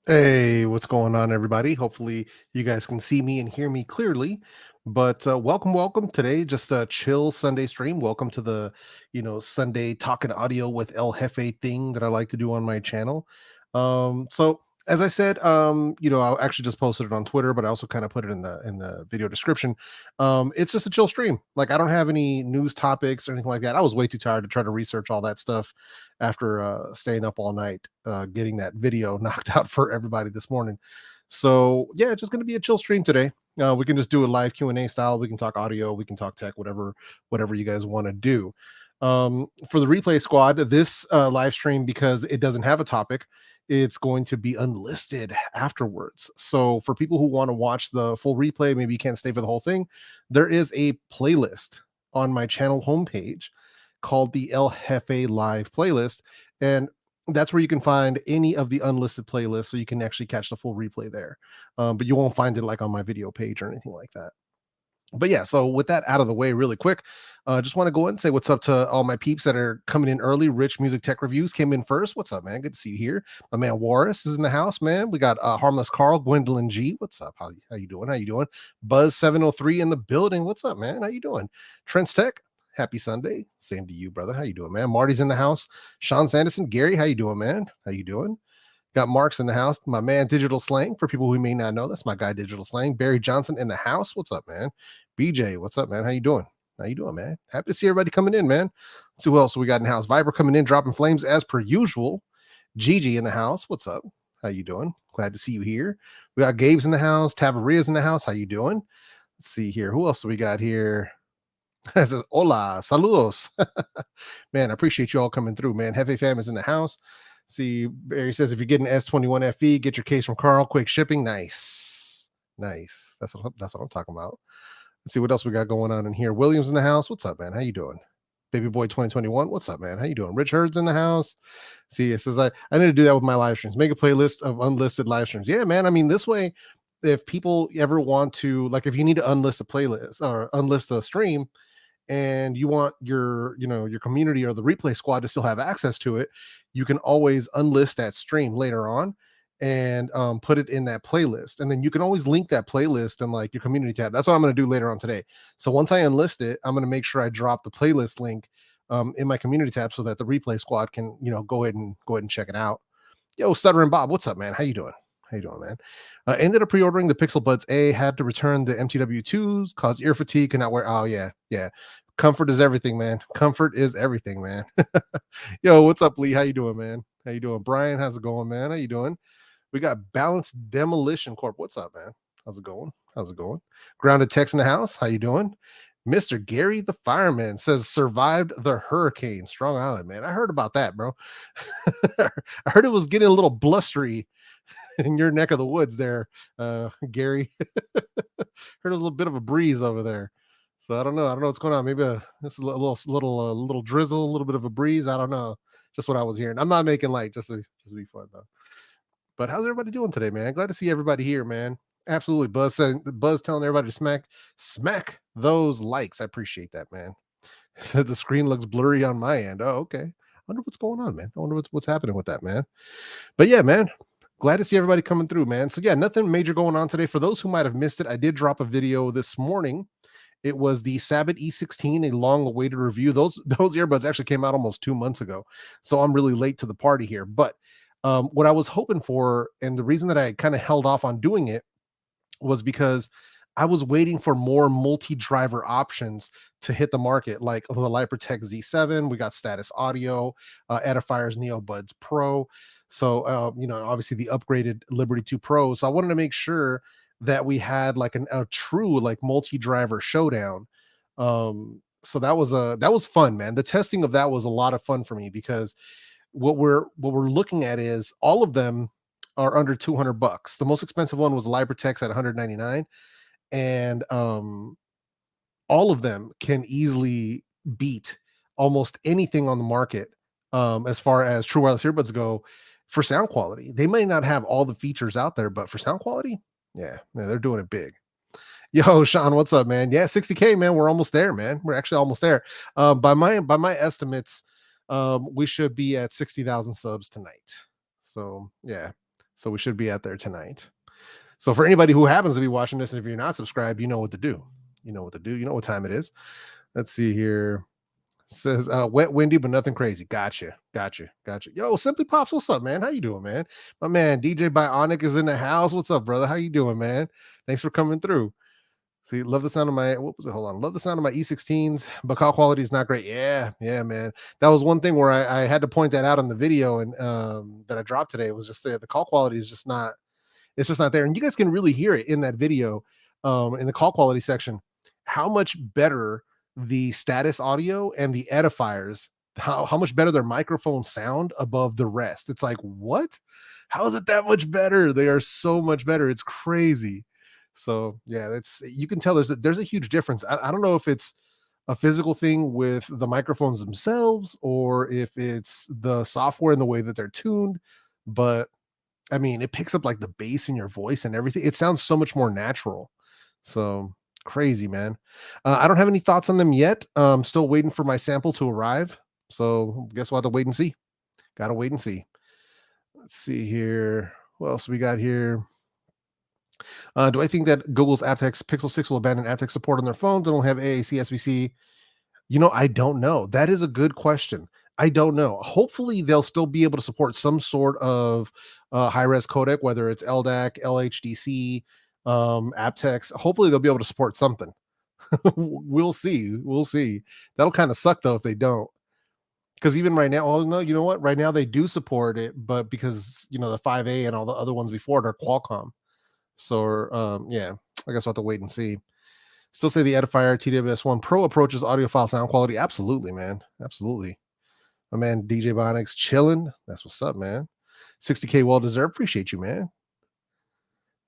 Hey, what's going on, everybody? Hopefully, you guys can see me and hear me clearly. But welcome. Today, just a chill Sunday stream. Welcome to the, Sunday talking audio with El Jefe thing that I like to do on my channel. So as I said, I actually just posted it on Twitter, but I also kind of put it in the video description. It's just a chill stream. Like I don't have any news topics or anything like that. I was way too tired to try to research all that stuff after staying up all night getting that video knocked out for everybody this morning. So yeah, just going to be a chill stream today. We can just do a live Q&A style. We can talk audio, we can talk tech, whatever you guys want to do. For the replay squad, this live stream, because it doesn't have a topic, it's going to be unlisted afterwards. So for people who want to watch the full replay, maybe you can't stay for the whole thing, there is a playlist on my channel homepage called the El Jefe Live playlist. And that's where you can find any of the unlisted playlists, so you can actually catch the full replay there. But you won't find it like on my video page or anything like that. But yeah, so with that out of the way really quick, just want to go ahead and say what's up to all my peeps that are coming in early. Rich Music Tech Reviews came in first. What's up, man? Good to see you here. My man Warris is in the house, man. We got Harmless Carl, Gwendolyn G. What's up? How you doing? How you doing? Buzz 703 in the building. What's up, man? How you doing? Trent's Tech, happy Sunday. Same to you, brother. How you doing, man? Marty's in the house. Sean Sanderson, Gary, how you doing, man? How you doing? Got Marks in the house. My man Digital Slang, for people who may not know, that's my guy Digital Slang. Barry Johnson in the house. What's up, man? BJ, what's up, man? How you doing? How you doing, man? Happy to see everybody coming in, man. Let's see who else we got in the house. Viber coming in, dropping flames as per usual. Gigi in the house. What's up? How you doing? Glad to see you here. We got Gabe's in the house. Tavaria's in the house. How you doing? Let's see here. Who else do we got here? Says, hola, saludos. Man, I appreciate you all coming through, man. Hefe Fam is in the house. See, Barry says, if you're getting S21 FE, get your case from Carl. Quick shipping. Nice. That's what I'm talking about. Let's see what else we got going on in here. Williams in the house. What's up, man? How you doing? Baby Boy 2021. What's up, man? How you doing? Rich Hurd's in the house. See, it says I need to do that with my live streams. Make a playlist of unlisted live streams. Yeah, man. I mean, this way, if people ever want to, like, if you need to unlist a playlist or unlist a stream, and you want your community or the replay squad to still have access to it, you can always unlist that stream later on and put it in that playlist, and then you can always link that playlist in like your community tab. That's what I'm going to do later on today. So once I unlist it, I'm going to make sure I drop the playlist link in my community tab so that the replay squad can go ahead and check it out. Yo, Stuttering Bob, what's up, man? How you doing? How you doing, man? Ended up pre-ordering the Pixel Buds A. Had to return the MTW2s, caused ear fatigue. Cannot wear. Oh yeah. Comfort is everything, man. Comfort is everything, man. Yo, what's up, Lee? How you doing, man? How you doing, Brian? How's it going, man? How you doing? We got Balanced Demolition Corp. What's up, man? How's it going? Grounded Tex in the house. How you doing? Mr. Gary the Fireman says survived the hurricane. Strong Island, man. I heard about that, bro. I heard it was getting a little blustery in your neck of the woods there, Gary. Heard a little bit of a breeze over there. So I don't know what's going on. Maybe just a little drizzle, a little bit of a breeze. I don't know. Just what I was hearing. I'm not making light, just to be fun though. But how's everybody doing today, man? Glad to see everybody here, man. Absolutely. Buzz telling everybody to smack those likes. I appreciate that, man. Said the screen looks blurry on my end. Oh, okay. I wonder what's going on, man. I wonder what's happening with that, man. But yeah, man. Glad to see everybody coming through, man. So yeah, nothing major going on today. For those who might have missed it, I did drop a video this morning. It was the Sabbath E16, a long-awaited review. Those earbuds actually came out almost 2 months ago, so I'm really late to the party here. But what I was hoping for, and the reason that I kind of held off on doing it, was because I was waiting for more multi-driver options to hit the market, like the LiProtect Z7. We got Status Audio, Edifier's NeoBuds Pro. So, obviously the upgraded Liberty 2 Pro. So I wanted to make sure that we had like a true like multi-driver showdown. So that was fun, man. The testing of that was a lot of fun for me, because what we're looking at is all of them are under $200. The most expensive one was LiProtect at $199, and all of them can easily beat almost anything on the market as far as true wireless earbuds go for sound quality. They may not have all the features out there, but for sound quality, yeah, they're doing it big. Yo, Sean, what's up, man? Yeah, 60K, man. We're almost there, man. We're actually almost there. By my estimates, we should be at 60,000 subs tonight. So yeah, So we should be out there tonight. So for anybody who happens to be watching this, and if you're not subscribed, you know what to do. You know what to do. You know what time it is. Let's see here. Says wet, windy, but nothing crazy. Gotcha. Yo, Simply Pops, what's up, man? How you doing, man? My man DJ Bionic is in the house. What's up, brother? How you doing, man? Thanks for coming through. See, love the sound of my what was it? Hold on, love the sound of my E16s, but call quality is not great. Yeah, man. That was one thing where I had to point that out in the video and that I dropped today. It was just the call quality is just not. It's just not there, and you guys can really hear it in that video, in the call quality section, how much better the status audio and the edifiers, how much better their microphones sound above the rest. It's like, what? How is it that much better? They are so much better. It's crazy. So yeah, that's you can tell there's a huge difference. I don't know if it's a physical thing with the microphones themselves or if it's the software and the way that they're tuned, but I mean, it picks up like the bass in your voice and everything. It sounds so much more natural. So crazy, man. I don't have any thoughts on them yet. Still waiting for my sample to arrive. So guess we'll have to wait and see. Gotta wait and see. Let's see here. What else we got here? Do I think that Google's aptX Pixel 6 will abandon aptX support on their phones and will have AAC, SBC? You know, I don't know. That is a good question. I don't know. Hopefully, they'll still be able to support some sort of high-res codec, whether it's LDAC, LHDC, aptX. Hopefully, they'll be able to support something. We'll see. We'll see. That'll kind of suck though if they don't. Because even right now, oh no, you know what? Right now they do support it, but because the 5A and all the other ones before it are Qualcomm. So yeah, I guess we'll have to wait and see. Still say the Edifier TWS1 Pro approaches audiophile sound quality. Absolutely, man. Absolutely. My man DJ Bionics chilling. That's what's up, man. 60K well deserved. Appreciate you, man.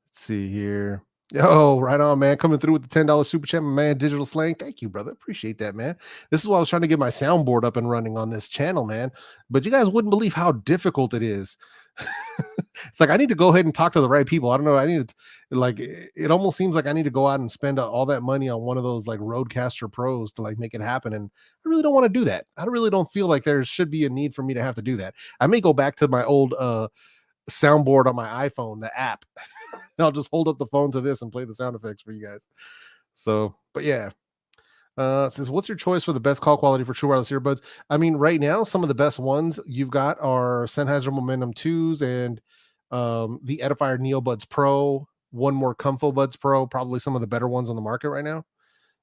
Let's see here. Yo, right on, man. Coming through with the $10 super chat, my man. Digital Slang. Thank you, brother. Appreciate that, man. This is why I was trying to get my soundboard up and running on this channel, man. But you guys wouldn't believe how difficult it is. It's like I need to go ahead and talk to the right people. I don't know. I need to like it almost seems like I need to go out and spend all that money on one of those like Rodecaster Pros to like make it happen. And I really don't want to do that. I really don't feel like there should be a need for me to have to do that. I may go back to my old soundboard on my iPhone, the app. And I'll just hold up the phone to this and play the sound effects for you guys. So, but yeah. Says, what's your choice for the best call quality for true wireless earbuds? I mean, right now, some of the best ones you've got are Sennheiser Momentum 2s and the Edifier NeoBuds Pro, one more Comfo Buds Pro, probably some of the better ones on the market right now.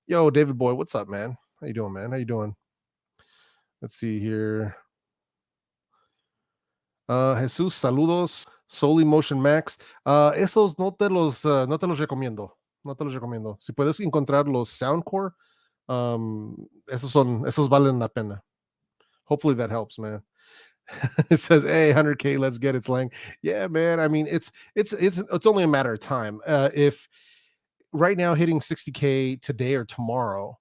Yo, David Boy, what's up, man? How you doing, man? How you doing? Let's see here. Jesus, saludos. Soli Motion Max. Esos no te los recomiendo. No te los recomiendo. Si puedes encontrar los Soundcore, esos valen la pena. Hopefully that helps, man. It says, hey, 100K, let's get it, Slang. Yeah, man. I mean, it's only a matter of time. If right now hitting 60K today or tomorrow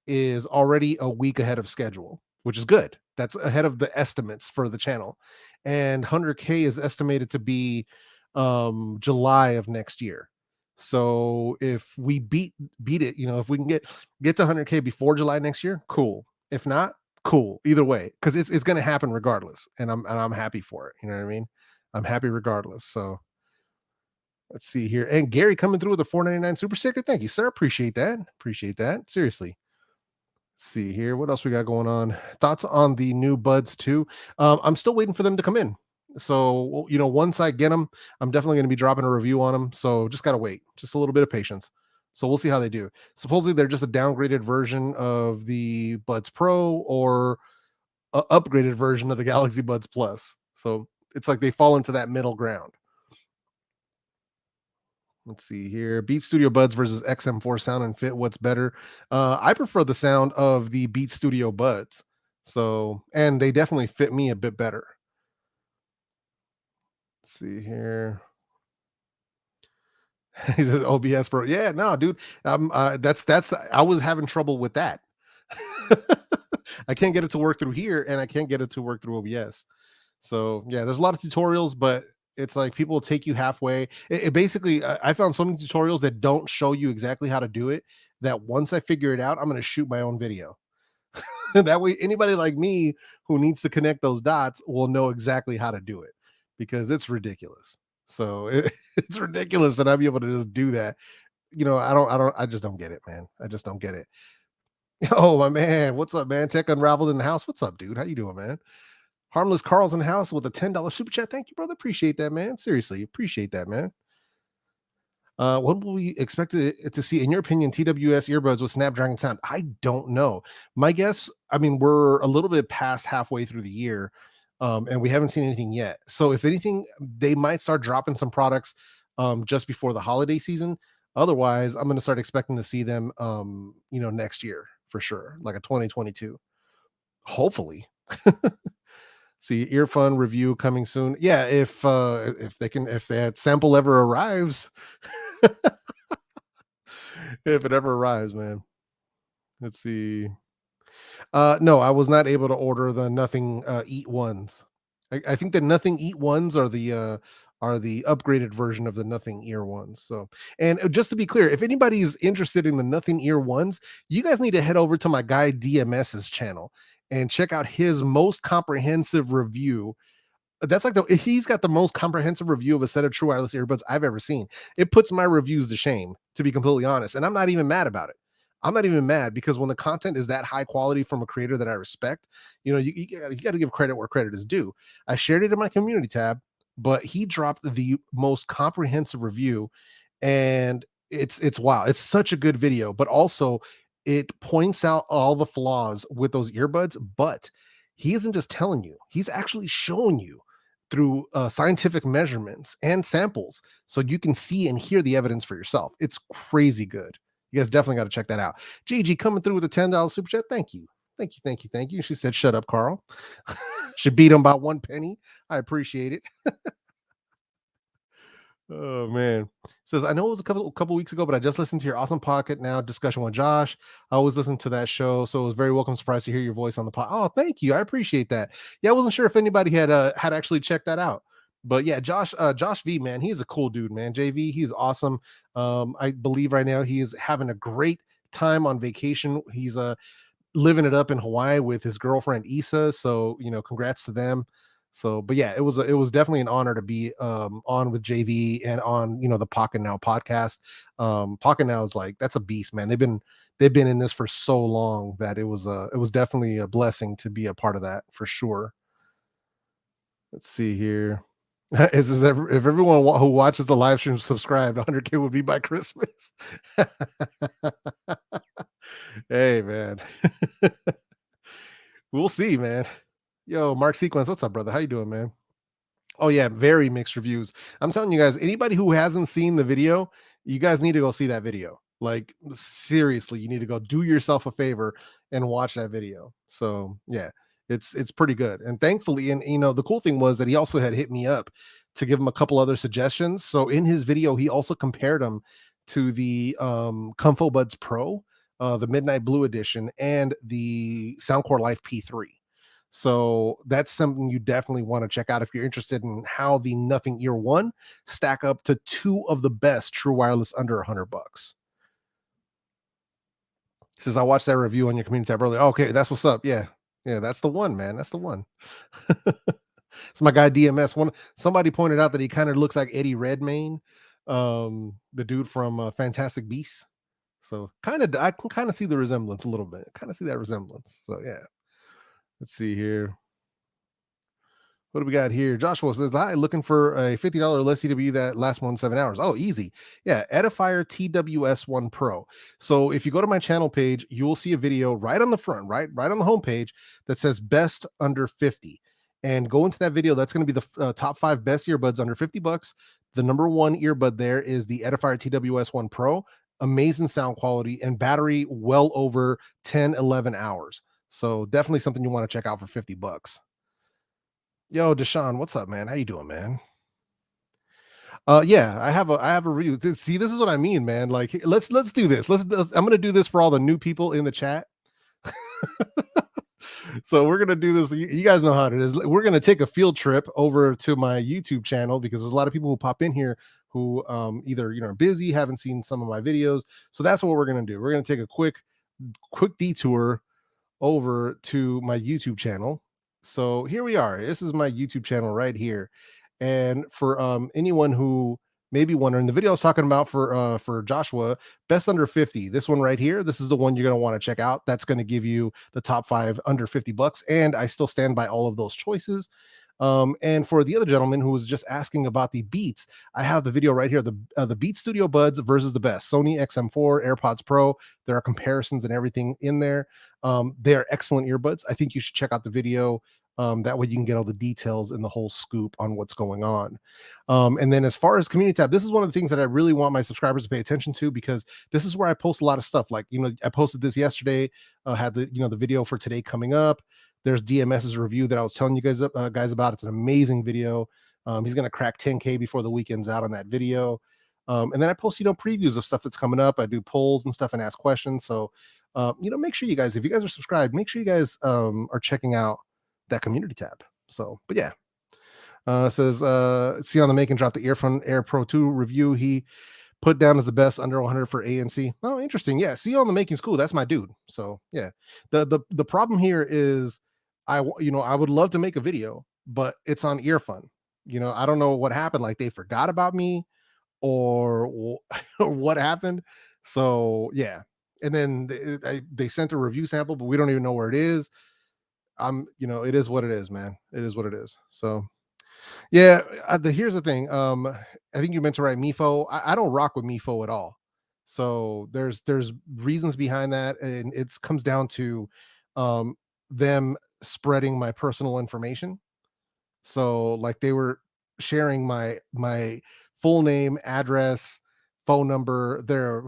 is already a week ahead of schedule, which is good. That's ahead of the estimates for the channel. And 100K is estimated to be July of next year. So if we beat it, if we can get to 100K before July next year, cool. If not, cool. Either way, because it's going to happen regardless, and I'm happy for it. You know what I mean? I'm happy regardless. So let's see here. And Gary coming through with a $4.99 super sticker. Thank you, sir. Appreciate that. Appreciate that. Seriously. Let's see here. What else we got going on? Thoughts on the new Buds 2? I'm still waiting for them to come in. So, once I get them, I'm definitely going to be dropping a review on them. So just got to wait. Just a little bit of patience. So we'll see how they do. Supposedly they're just a downgraded version of the Buds Pro or an upgraded version of the Galaxy Buds Plus. So it's like they fall into that middle ground. Let's see here. Beats Studio Buds versus XM4 sound and fit. What's better? I prefer the sound of the Beats Studio Buds. So, and they definitely fit me a bit better. Let's see here. He says OBS Pro. Yeah, no, dude. That's I was having trouble with that. I can't get it to work through here, and I can't get it to work through OBS. So yeah, there's a lot of tutorials, but it's like people will take you halfway. It basically, I found so many tutorials that don't show you exactly how to do it, that once I figure it out, I'm going to shoot my own video. That way, anybody like me who needs to connect those dots will know exactly how to do it, because it's ridiculous. So it's ridiculous that I'm able to just do that. I just don't get it, man. I just don't get it. Oh, my man. What's up, man? Tech Unraveled in the house. What's up, dude? How you doing, man? Harmless Carl's in the house with a $10 super chat. Thank you, brother. Appreciate that, man. Seriously, appreciate that, man. What will we expect to see, in your opinion, TWS earbuds with Snapdragon sound? I don't know. My guess, I mean, we're a little bit past halfway through the year, and we haven't seen anything yet. So, if anything, they might start dropping some products just before the holiday season. Otherwise, I'm going to start expecting to see them, next year for sure, like a 2022. Hopefully. See, earphone review coming soon. Yeah, if that sample ever arrives, if it ever arrives, man. Let's see. No, I was not able to order the Nothing Eat ones. I think the Nothing Eat ones are the upgraded version of the Nothing Ear ones. So, and just to be clear, if anybody's interested in the Nothing Ear ones, you guys need to head over to my guy DMS's channel and check out his most comprehensive review. That's like he's got the most comprehensive review of a set of true wireless earbuds I've ever seen. It puts my reviews to shame, to be completely honest. And I'm not even mad about it. I'm not even mad because when the content is that high quality from a creator that I respect, you got to give credit where credit is due. I shared it in my community tab, but he dropped the most comprehensive review, and it's wow. It's such a good video, but also it points out all the flaws with those earbuds. But he isn't just telling you; he's actually showing you through scientific measurements and samples, so you can see and hear the evidence for yourself. It's crazy good. You guys definitely got to check that out. Gigi coming through with a $10 super chat. Thank you. Thank you. Thank you. Thank you. She said, shut up, Carl. Should beat him by 1 penny. I appreciate it. Oh man. Says, I know it was a couple weeks ago, but I just listened to your awesome pocket now discussion with Josh. I always listen to that show, so it was very welcome surprised to hear your voice on the pod. Oh, thank you. I appreciate that. Yeah, I wasn't sure if anybody had actually checked that out. But yeah, Josh V, man, he's a cool dude, man. JV, he's awesome. I believe right now he is having a great time on vacation. He's living it up in Hawaii with his girlfriend Issa. So, congrats to them. So, but yeah, it was definitely an honor to be on with JV and on, the Pocket Now podcast. Pocket Now is like, that's a beast, man. They've been in this for so long that it was definitely a blessing to be a part of that for sure. Let's see here. If everyone who watches the live stream subscribed, 100K would be by Christmas. Hey, man. We'll see, man. Yo, Mark Sequence, what's up, brother? How you doing, man? Oh yeah, very mixed reviews. I'm telling you guys, anybody who hasn't seen the video, you guys need to go see that video. Like seriously, you need to go do yourself a favor and watch that video. So yeah, it's pretty good. And thankfully, and the cool thing was that he also had hit me up to give him a couple other suggestions. So in his video, he also compared them to the Comfo Buds Pro, the Midnight Blue edition, and the Soundcore Life P3. So that's something you definitely want to check out if you're interested in how the Nothing Ear One stack up to two of the best true wireless under $100. Says I watched that review on your community tab earlier. Okay, that's what's up. Yeah, yeah, that's the one, man. That's the one. It's my guy DMS. Somebody pointed out that he kind of looks like Eddie Redmayne, the dude from Fantastic Beasts. So I can kind of see the resemblance a little bit. Kind of see that resemblance. So yeah. Let's see here. What do we got here? Joshua says, hi, looking for a $50 less CW that lasts more than 7 hours. Oh, easy. Yeah, Edifier TWS1 Pro. So if you go to my channel page, you will see a video right on the front, right on the homepage that says best under 50. And go into that video. That's going to be the top 5 best earbuds under $50. The number one earbud there is the Edifier TWS1 Pro. Amazing sound quality and battery well over 10, 11 hours. So definitely something you want to check out for $50. Yo, Deshaun, what's up, man? How you doing, man? Yeah, I have a review. See, this is what I mean, man. Like, let's do this. I'm gonna do this for all the new people in the chat. So we're gonna do this. You guys know how it is. We're gonna take a field trip over to my YouTube channel because there's a lot of people who pop in here who either are busy, haven't seen some of my videos. So that's what we're gonna do. We're gonna take a quick detour over to my YouTube channel. So here we are. This is my YouTube channel right here. And for anyone who may be wondering, the video I was talking about for Joshua, best under 50. This one right here, this is the one you're going to want to check out. That's going to give you the top 5 under 50 bucks, and I still stand by all of those choices. And for the other gentleman who was just asking about the Beats, I have the video right here, the Beat Studio Buds versus the best Sony XM4, AirPods Pro. There are comparisons and everything in there. They are excellent earbuds. I think you should check out the video. That way you can get all the details and the whole scoop on what's going on. And then as far as community tab, this is one of the things that I really want my subscribers to pay attention to, because this is where I post a lot of stuff. Like, I posted this yesterday, had the video for today coming up. There's DMS's review that I was telling you guys about. It's an amazing video. He's going to crack 10K before the weekend's out on that video. And then I post, previews of stuff that's coming up. I do polls and stuff and ask questions. So, make sure you guys, if you guys are subscribed, make sure you guys are checking out that community tab. So, but yeah, says, see on the Make and Drop the Earphone Air Pro 2 review. He put down as the best under 100 for ANC. Oh, interesting. Yeah, see on the Making School. That's my dude. So yeah, the problem here is I would love to make a video, but it's on Earphone. I don't know what happened. Like they forgot about me or what happened. So yeah. And then they sent a review sample, but we don't even know where it is. It is what it is, man. It is what it is. So yeah, here's the thing. I think you meant to write MIFO. I don't rock with MIFO at all. So there's reasons behind that, and it comes down to them spreading my personal information. So like they were sharing my full name, address, phone number,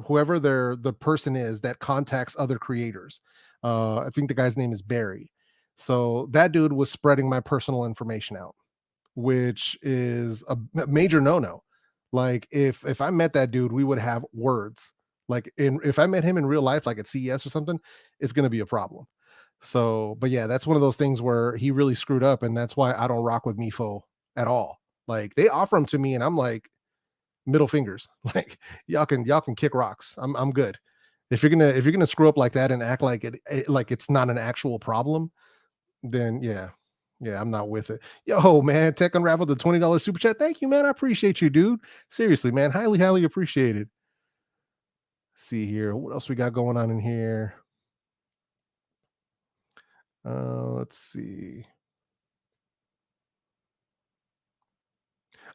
whoever the person is that contacts other creators. I think the guy's name is Barry. So that dude was spreading my personal information out, which is a major no-no. Like if I met that dude, we would have words. Like if I met him in real life, like at CES or something, it's going to be a problem. So, but yeah, that's one of those things where he really screwed up, and that's why I don't rock with MIFO at all. Like they offer them to me, and I'm like, middle fingers. Like y'all can kick rocks. I'm good. If you're gonna screw up like that and act like like it's not an actual problem, then yeah. Yeah, I'm not with it. Yo, man, Tech Unraveled the $20 super chat. Thank you, man. I appreciate you, dude. Seriously, man. Highly, highly appreciated. See here. What else we got going on in here? Let's see.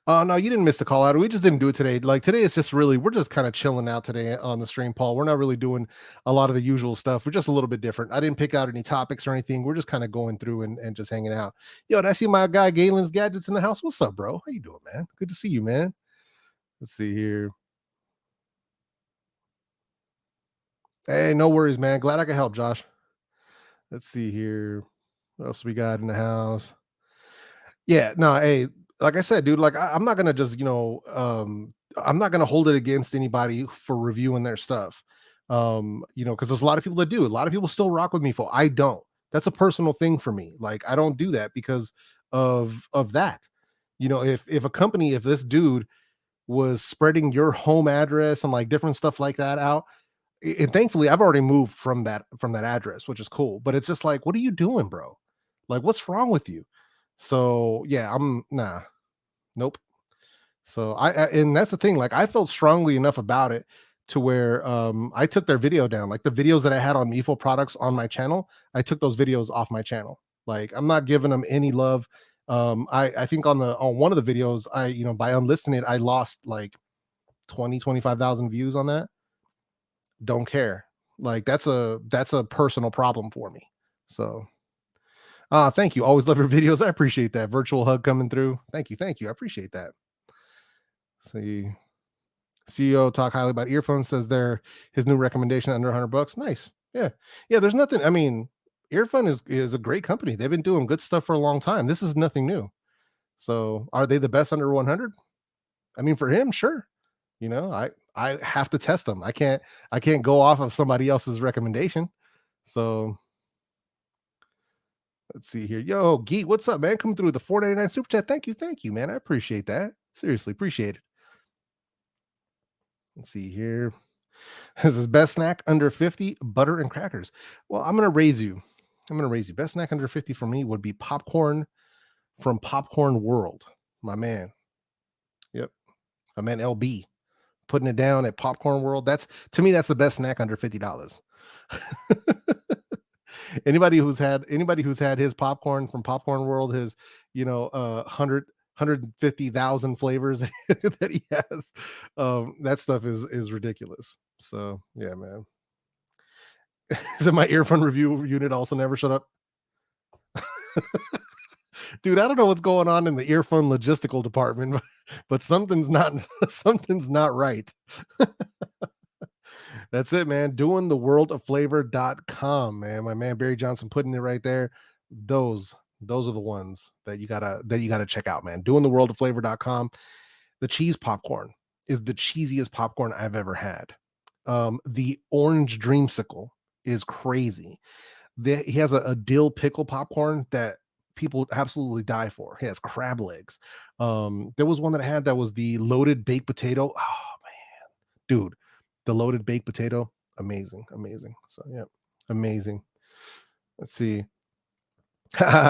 No, you didn't miss the call out. We just didn't do it today. Like today is just really, we're just kind of chilling out today on the stream, Paul. We're not really doing a lot of the usual stuff. We're just a little bit different. I didn't pick out any topics or anything. We're just kind of going through and just hanging out. Yo, did I see my guy Galen's Gadgets in the house? What's up, bro? How you doing, man? Good to see you, man. Let's see here. Hey, no worries, man. Glad I could help, Josh. Let's see here. What else we got in the house? Yeah, no, hey, like I said, dude, like I'm not gonna just, I'm not gonna hold it against anybody for reviewing their stuff. Because there's a lot of people that do. A lot of people still rock with me for. I don't. That's a personal thing for me. Like I don't do that because of that. If a company, if this dude was spreading your home address and like different stuff like that out, and thankfully I've already moved from that address, which is cool. But it's just like, what are you doing, bro? Like, what's wrong with you? So yeah, I'm nah, nope. So and that's the thing. Like I felt strongly enough about it to where I took their video down. Like the videos that I had on MIFO products on my channel, I took those videos off my channel. Like I'm not giving them any love. I think on one of the videos, by unlisting it, I lost like 25,000 views on that. Don't care. Like that's a personal problem for me. So thank you. Always love your videos. I appreciate that. Virtual hug coming through. Thank you. Thank you. I appreciate that. See, CEO talk highly about earphones, says they're his new recommendation under 100 bucks. Nice. Yeah. Yeah. There's nothing. I mean, Earphone is a great company. They've been doing good stuff for a long time. This is nothing new. So are they the best under 100? I mean, for him, sure. I have to test them. I can't go off of somebody else's recommendation. So let's see here. Yo, Geet, what's up, man? Coming through the $4.99 super chat. Thank you, man. I appreciate that. Seriously, appreciate it. Let's see here. This is best snack under 50, butter and crackers. Well, I'm gonna raise you. Best snack under 50 for me would be popcorn from Popcorn World. my man. Yep, my man LB putting it down at Popcorn World. That's to me, that's the best snack under $50. Anybody who's had his popcorn from Popcorn World, his 150,000 flavors that he has, that stuff is ridiculous. So yeah, man. So my earphone review unit also never shut up. Dude, I don't know what's going on in the earphone logistical department, but something's not right. That's it, man. Doing the world of flavor.com, man. My man Barry Johnson putting it right there. Those are the ones that you gotta check out, man. Doing the world of flavor.com. The cheese popcorn is the cheesiest popcorn I've ever had. The orange dreamsicle is crazy. He has a dill pickle popcorn that people absolutely die for. He has crab legs. There was one that I had that was the loaded baked potato. Oh man, dude, the loaded baked potato, amazing, amazing. So yeah, amazing. Let's see.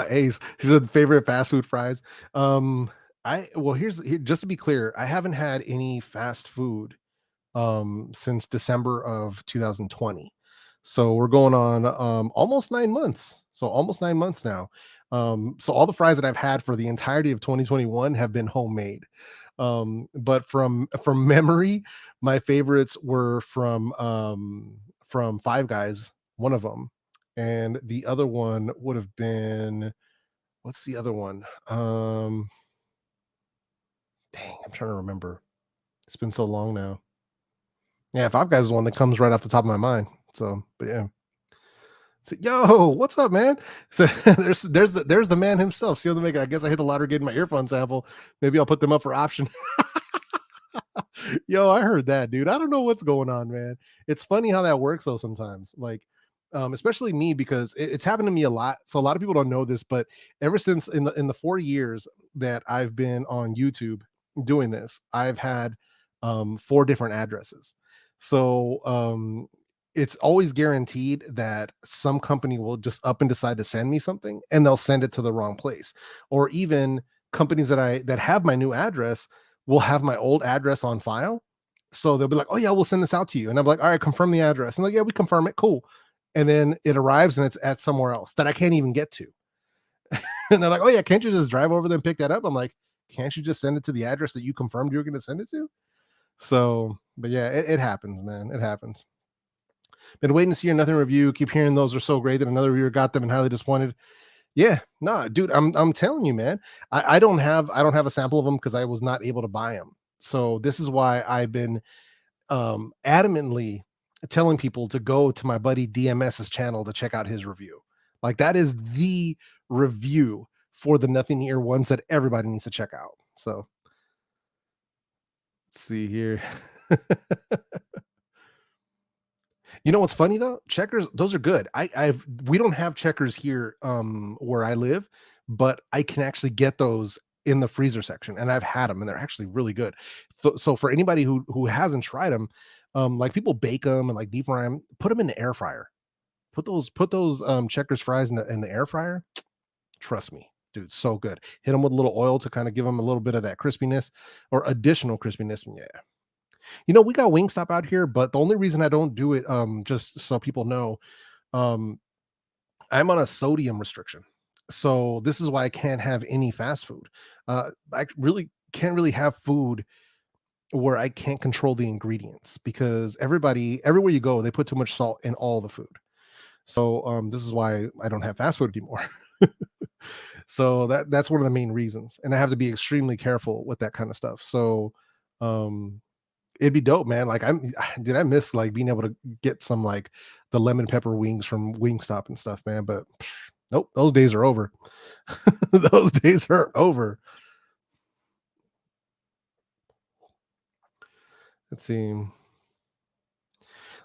Ace, he said favorite fast food fries. Just to be clear, I haven't had any fast food since December of 2020. So we're going on almost 9 months. So almost 9 months now. So all the fries that I've had for the entirety of 2021 have been homemade. But from memory, my favorites were from Five Guys, one of them, and the other one would have been, what's the other one? Dang, I'm trying to remember. It's been so long now. Yeah, Five Guys is the one that comes right off the top of my mind. So, but yeah. So, yo, what's up, man? So there's the man himself. See how they make it. I guess I hit the lottery getting my earphone sample. Maybe I'll put them up for option. Yo, I heard that, dude. I don't know what's going on, man. It's funny how that works though sometimes. Like, especially me because it's happened to me a lot. So a lot of people don't know this, but ever since in the 4 years that I've been on YouTube doing this, I've had four different addresses. So it's always guaranteed that some company will just up and decide to send me something and they'll send it to the wrong place. Or even companies that have my new address will have my old address on file. So they'll be like, "Oh yeah, we'll send this out to you." And I'm like, "All right, confirm the address." And like, "Yeah, we confirm it. Cool." And then it arrives and it's at somewhere else that I can't even get to. And they're like, "Oh yeah, can't you just drive over there and pick that up?" I'm like, "Can't you just send it to the address that you confirmed you were going to send it to?" So, but yeah, it happens, man. It happens. Been waiting to see your nothing review. Keep hearing those are so great that another reviewer got them and highly disappointed. Yeah, no, dude, I'm telling you, man. I don't have a sample of them because I was not able to buy them. So this is why I've been adamantly telling people to go to my buddy DMS's channel to check out his review. Like that is the review for the nothing ear ones that everybody needs to check out. So let's see here. You know what's funny though? Checkers, those are good. We don't have checkers here where I live, but I can actually get those in the freezer section, and I've had them, and they're actually really good. So for anybody who hasn't tried them, like people bake them and like deep fry them, put them in the air fryer. Put those checkers fries in the air fryer. Trust me, dude, so good. Hit them with a little oil to kind of give them a little bit of that crispiness or additional crispiness. Yeah. We got Wingstop out here, but the only reason I don't do it, just so people know, um, I'm on a sodium restriction. So this is why I can't have any fast food. I really can't really have food where I can't control the ingredients because everywhere you go, they put too much salt in all the food. So this is why I don't have fast food anymore. So that's one of the main reasons. And I have to be extremely careful with that kind of stuff. So um it'd be dope, man. Like did I miss like being able to get some like the lemon pepper wings from Wingstop and stuff, man. But nope, those days are over. Those days are over. Let's see.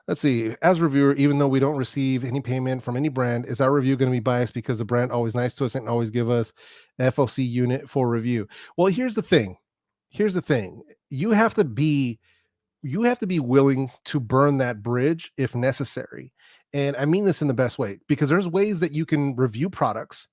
Let's see. As reviewer, even though we don't receive any payment from any brand, is our review going to be biased because the brand always nice to us and always give us FOC unit for review? Well, here's the thing. Here's the thing. You have to be willing to burn that bridge if necessary. And I mean this in the best way because there's ways that you can review products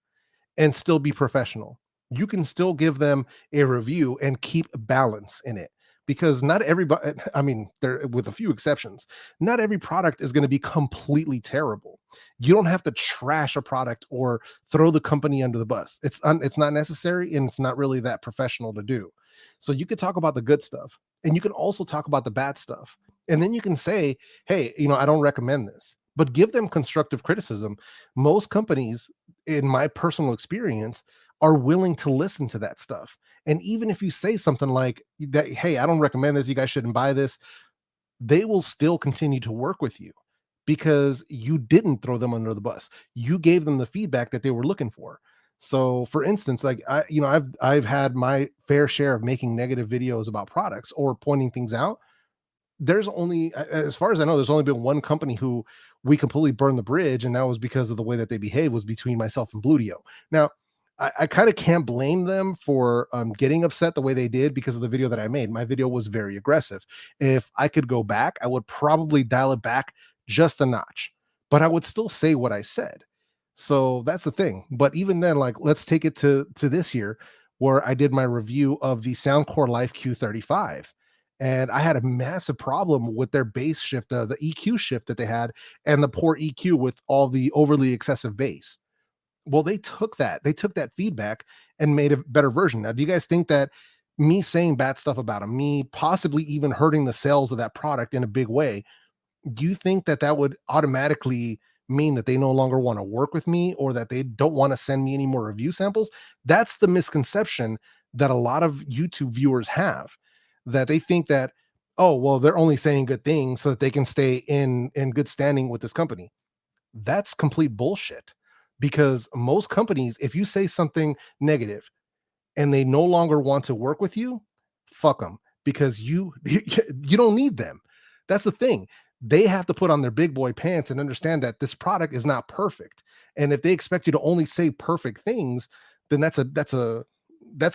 and still be professional. you can still give them a review and keep balance in it, because not everybody, I mean, there, with a few exceptions, not every product is going to be completely terrible. You don't have to trash a product or throw the company under the bus. It's not necessary, and it's not really that professional to do. So you could talk about the good stuff, and you can also talk about the bad stuff. And then you can say, hey, I don't recommend this, but give them constructive criticism. Most companies, in my personal experience, are willing to listen to that stuff. And even if you say something like that, hey, I don't recommend this, you guys shouldn't buy this, they will still continue to work with you because you didn't throw them under the bus. You gave them the feedback that they were looking for. So for instance, like I've had my fair share of making negative videos about products or pointing things out. There's only, as far as I know, there's only been one company who we completely burned the bridge, and that was because of the way that they behaved, was between myself and Bluetio. Now, I kind of can't blame them for getting upset the way they did because of the video that I made. My video was very aggressive. If I could go back, I would probably dial it back just a notch, but I would still say what I said. So that's the thing. But even then, like, let's take it to this year, where I did my review of the Soundcore Life Q35, and I had a massive problem with their bass shift, the EQ shift that they had, and the poor EQ with all the overly excessive bass. Well, they took that feedback and made a better version. Now, do you guys think that me saying bad stuff about them, me possibly even hurting the sales of that product in a big way, do you think that that would automatically mean that they no longer want to work with me, or that they don't want to send me any more review samples? That's the misconception that a lot of YouTube viewers have, that they think that, oh, well, they're only saying good things so that they can stay in good standing with this company. That's complete bullshit, because most companies, if you say something negative and they no longer want to work with you, fuck them, because you don't need them. That's the thing. They have to put on their big boy pants and understand that this product is not perfect. And if they expect you to only say perfect things, then that's a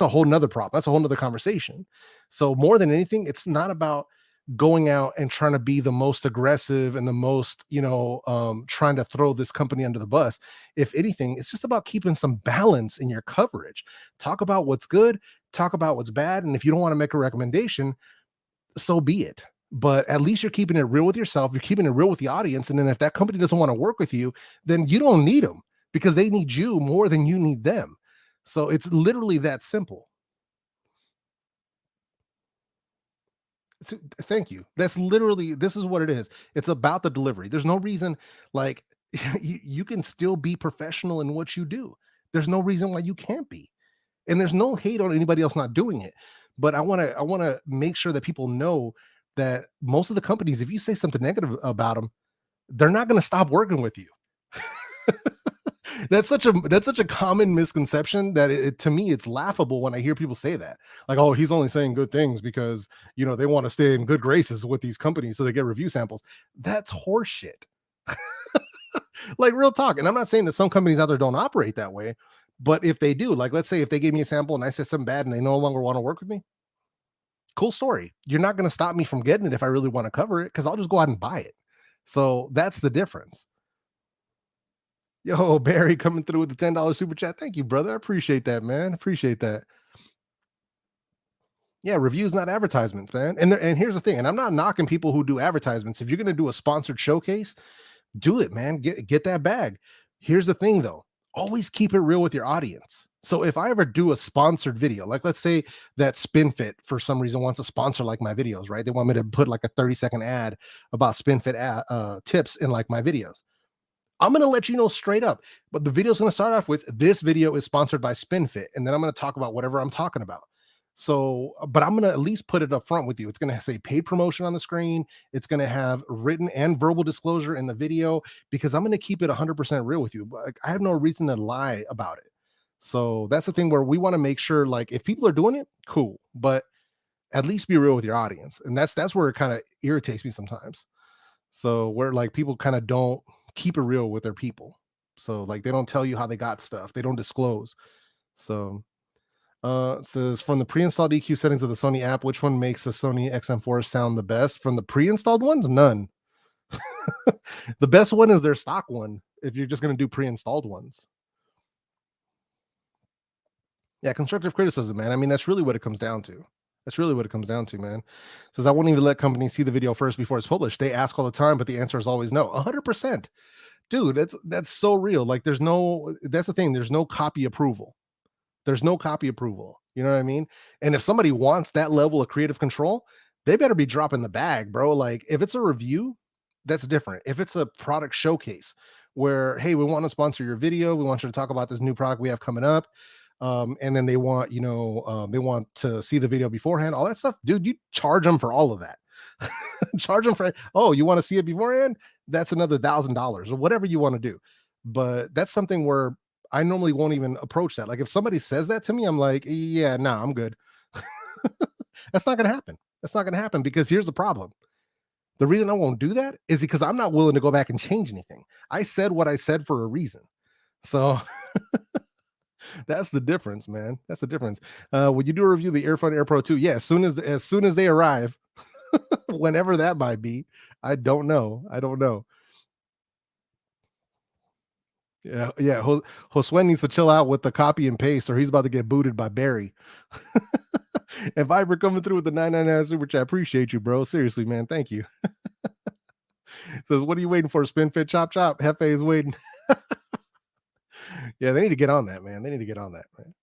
whole nother problem. That's a whole nother conversation. So more than anything, it's not about going out and trying to be the most aggressive and the most, trying to throw this company under the bus. If anything, it's just about keeping some balance in your coverage. Talk about what's good, talk about what's bad. And if you don't want to make a recommendation, so be it. But at least you're keeping it real with yourself. You're keeping it real with the audience. And then if that company doesn't want to work with you, then you don't need them, because they need you more than you need them. So it's literally that simple. Thank you. This is what it is. It's about the delivery. There's no reason, like, you can still be professional in what you do. There's no reason why you can't be. And there's no hate on anybody else not doing it. But I want to make sure that people know that most of the companies, if you say something negative about them, they're not going to stop working with you. That's such a common misconception that to me, it's laughable when I hear people say that. Like, oh, he's only saying good things because they want to stay in good graces with these companies so they get review samples. That's horseshit. Like, real talk. And I'm not saying that some companies out there don't operate that way, but if they do, like, let's say if they gave me a sample and I said something bad and they no longer want to work with me, cool story. You're not going to stop me from getting it if I really want to cover it, because I'll just go out and buy it. So that's the difference. Yo, Barry coming through with the $10 super chat. Thank you, brother. I appreciate that, man. Appreciate that. Yeah, reviews, not advertisements, man. And here's the thing, and I'm not knocking people who do advertisements. If you're gonna do a sponsored showcase, do it, man. Get that bag. Here's the thing though. Always keep it real with your audience. So if I ever do a sponsored video, like let's say that SpinFit for some reason wants to sponsor like my videos, right? They want me to put like a 30-second ad about SpinFit tips in like my videos. I'm going to let you know straight up, but the video is going to start off with, this video is sponsored by SpinFit. And then I'm going to talk about whatever I'm talking about. So, but I'm going to at least put it up front with you. It's going to say paid promotion on the screen. It's going to have written and verbal disclosure in the video, because I'm going to keep it 100% real with you. But like, I have no reason to lie about it. So that's the thing where we want to make sure, like, if people are doing it, cool, but at least be real with your audience. And that's where it kind of irritates me sometimes. So where like people kind of don't keep it real with their people. So like they don't tell you how they got stuff. They don't disclose. So it says, from the pre-installed EQ settings of the Sony app, which one makes the Sony XM4 sound the best? From the pre-installed ones, none. The best one is their stock one, if you're just going to do pre-installed ones. Yeah, constructive criticism, man. I mean, that's really what it comes down to. That's really what it comes down to, man. Says I won't even let companies see the video first before it's published. They ask all the time, but the answer is always no. 100%. Dude, that's so real. Like that's the thing. There's no copy approval. There's no copy approval. You know what I mean? And if somebody wants that level of creative control, they better be dropping the bag, bro. Like if it's a review, that's different. If it's a product showcase where, hey, we want to sponsor your video, we want you to talk about this new product we have coming up. And then they want, they want to see the video beforehand, all that stuff, dude, you charge them for all of that. Charge them for, oh, you want to see it beforehand? That's another $1,000 or whatever you want to do. But that's something where I normally won't even approach that. Like if somebody says that to me, I'm like, yeah, nah, I'm good. That's not gonna happen. That's not gonna happen because here's the problem. The reason I won't do that is because I'm not willing to go back and change anything. I said what I said for a reason. So that's the difference, man. That's the difference. Would you do a review of the Earphone Air Pro 2? Yeah, as soon as they arrive, whenever that might be. I don't know. I don't know. Yeah, yeah. Josue needs to chill out with the copy and paste, or he's about to get booted by Barry. And Viber coming through with the 999 super chat. Appreciate you, bro. Seriously, man. Thank you. Says, what are you waiting for? SpinFit chop chop. Hefe is waiting. Yeah, they need to get on that, man. They need to get on that, man.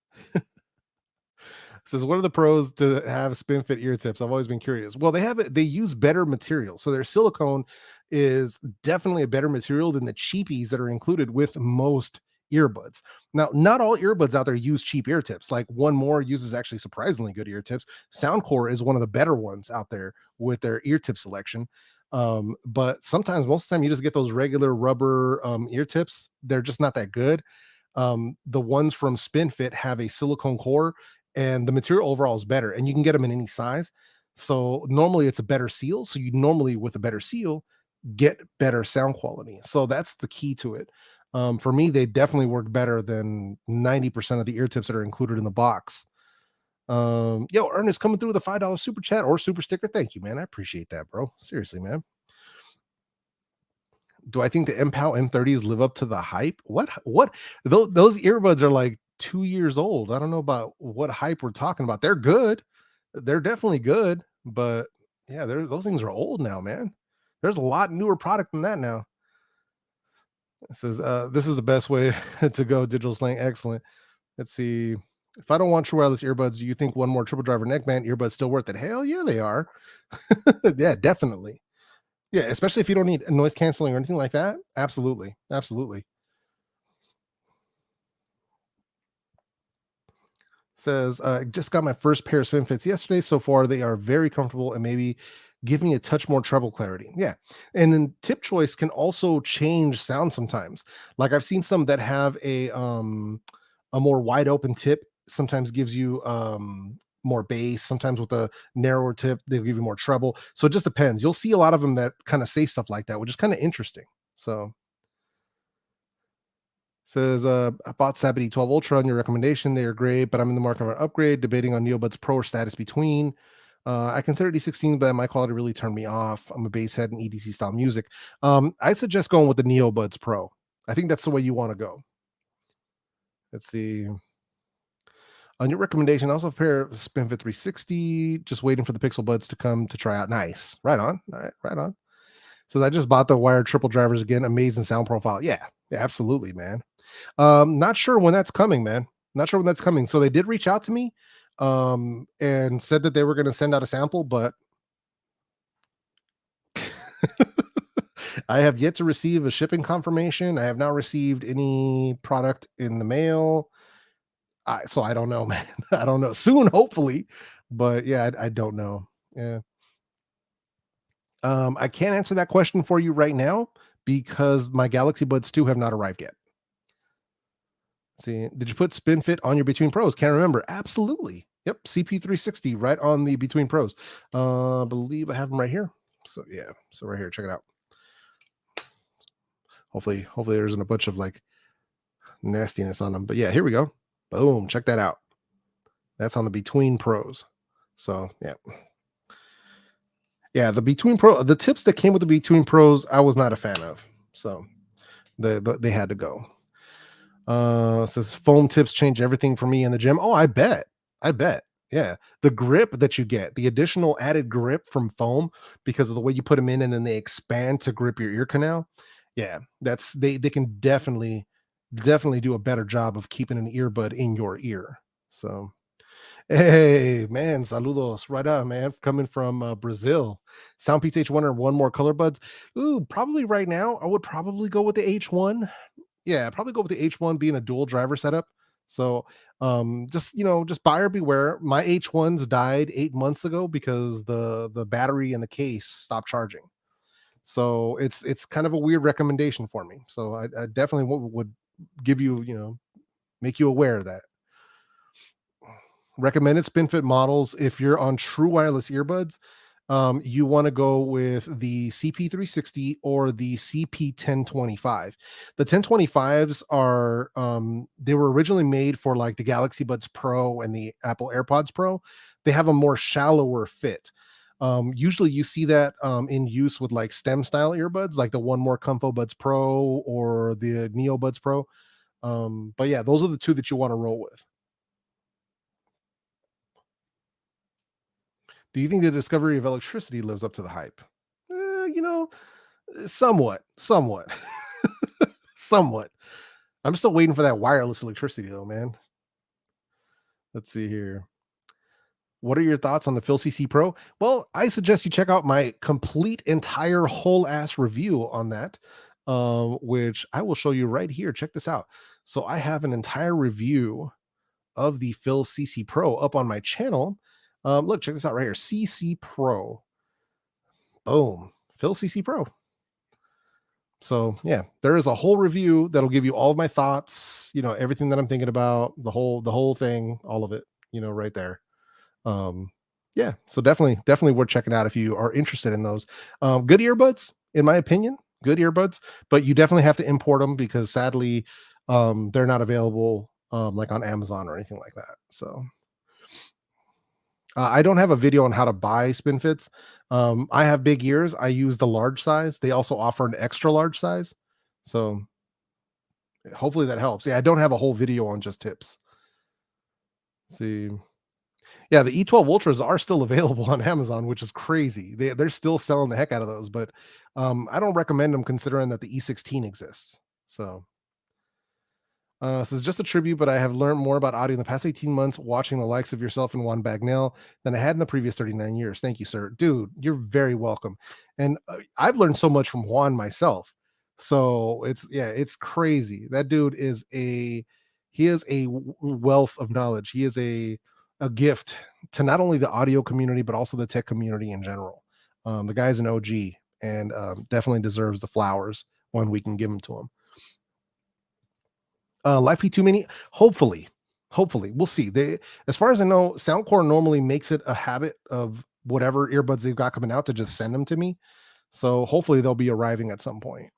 Says, what are the pros to have SpinFit ear tips? I've always been curious. Well, they use better material. So their silicone is definitely a better material than the cheapies that are included with most earbuds. Now, not all earbuds out there use cheap ear tips. Like One More uses actually surprisingly good ear tips. Soundcore is one of the better ones out there with their ear tip selection. But sometimes, most of the time, you just get those regular rubber ear tips. They're just not that good. The ones from SpinFit have a silicone core and the material overall is better, and you can get them in any size. So normally it's a better seal. So you normally, with a better seal, get better sound quality. So that's the key to it. For me, they definitely work better than 90% of the ear tips that are included in the box. Yo, Ernest coming through with a $5 super chat or super sticker. Thank you, man. I appreciate that, bro. Seriously, man. Do I think the MPOW M30s live up to the hype? What? Those earbuds are like 2 years old. I don't know about what hype we're talking about. They're good. They're definitely good, but yeah, those things are old now, man. There's a lot newer product than that now. It says, this is the best way to go. Digital slang, excellent. Let's see. If I don't want true wireless earbuds, do you think One More triple driver neckband earbuds still worth it? Hell yeah, they are. Yeah, definitely. Yeah, especially if you don't need noise canceling or anything like that. Absolutely. Absolutely. Says, just got my first pair of SpinFits yesterday. So far, they are very comfortable and maybe give me a touch more treble clarity. Yeah. And then tip choice can also change sound sometimes. Like I've seen some that have a more wide open tip, sometimes gives you more bass, sometimes with a narrower tip, they'll give you more treble. So it just depends. You'll see a lot of them that kind of say stuff like that, which is kind of interesting. So says, I bought Sabity 12 Ultra on your recommendation. They are great, but I'm in the market for an upgrade, debating on Neobuds Pro or status between. I consider D16, but my quality really turned me off. I'm a bass head and EDC style music. I suggest going with the Neobuds Pro. I think that's the way you want to go. Let's see. On your recommendation, also a pair of SpinFit 360. Just waiting for the Pixel Buds to come to try out. Nice. Right on. All right. Right on. So I just bought the wired triple drivers again. Amazing sound profile. Yeah. Yeah, absolutely, man. Not sure when that's coming, man. Not sure when that's coming. So they did reach out to me and said that they were going to send out a sample, but I have yet to receive a shipping confirmation. I have not received any product in the mail. So I don't know, man. I don't know. Soon, hopefully. But yeah, I don't know. Yeah. I can't answer that question for you right now because my Galaxy Buds 2 have not arrived yet. See, did you put SpinFit on your Between Pros? Can't remember. Absolutely. Yep, CP360 right on the Between Pros. Believe I have them right here. So yeah, so right here, check it out. Hopefully there isn't a bunch of like nastiness on them. But yeah, here we go. Boom, check that out. That's on the Between Pros. So yeah. Yeah, the Between Pro, the tips that came with the Between Pros, I was not a fan of. So they had to go. Says foam tips change everything for me in the gym. Oh, I bet. I bet. Yeah. The grip that you get, the additional added grip from foam because of the way you put them in and then they expand to grip your ear canal. Yeah, that's they can definitely do a better job of keeping an earbud in your ear. So, hey man, saludos, right on, man. Coming from Brazil. Sound Pete's H1 or one more color buds. Ooh, probably right now. I would probably go with the H1. Yeah, probably go with the H1 being a dual driver setup. So, just just buyer beware. My H1s died 8 months ago because the battery and the case stopped charging. So it's kind of a weird recommendation for me. So I definitely would give you, make you aware of that. Recommended SpinFit models, if you're on true wireless earbuds, you want to go with the CP360 or the CP1025. The 1025s are they were originally made for like the Galaxy Buds Pro and the Apple AirPods Pro. They have a more shallower fit. Usually you see that in use with like stem style earbuds, like the One More Comfo Buds Pro or the Neo Buds Pro. But yeah, those are the two that you want to roll with. Do you think the discovery of electricity lives up to the hype? You know, somewhat, somewhat. I'm still waiting for that wireless electricity though, man. Let's see here. What are your thoughts on the Phil CC Pro? Well, I suggest you check out my complete entire whole ass review on that, which I will show you right here. Check this out. So I have an entire review of the Phil CC Pro up on my channel. Look, check this out right here. CC Pro. Boom. Phil CC Pro. So yeah, there is a whole review that'll give you all of my thoughts, everything that I'm thinking about, the whole thing, all of it, right there. Um, yeah, so definitely worth checking out if you are interested in those. Good earbuds, in my opinion, good earbuds, but you definitely have to import them because sadly, they're not available like on Amazon or anything like that. So I don't have a video on how to buy SpinFits. I have big ears. I use the large size. They also offer an extra large size. So hopefully that helps. Yeah, I don't have a whole video on just tips. Let's see. Yeah, the E12 Ultras are still available on Amazon, which is crazy. They're still selling the heck out of those, but I don't recommend them considering that the E16 exists. So this is just a tribute, but I have learned more about audio in the past 18 months watching the likes of yourself and Juan Bagnell than I had in the previous 39 years. Thank you, sir. Dude, you're very welcome. And I've learned so much from Juan myself. So it's crazy. That dude he is a wealth of knowledge. He is a gift to not only the audio community, but also the tech community in general. The guy's an OG and definitely deserves the flowers when we can give them to him. Life P2 Mini, hopefully, we'll see. As far as I know, Soundcore normally makes it a habit of whatever earbuds they've got coming out to just send them to me. So hopefully they'll be arriving at some point.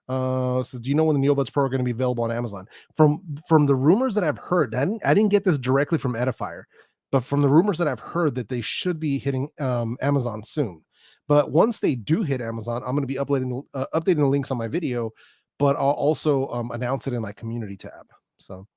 So do you know when the NeoBuds Pro are going to be available on Amazon? From the rumors that I've heard, I didn't get this directly from Edifier, but from the rumors that I've heard that they should be hitting Amazon soon. But once they do hit Amazon, I'm going to be updating the links on my video, but I'll also announce it in my community tab. So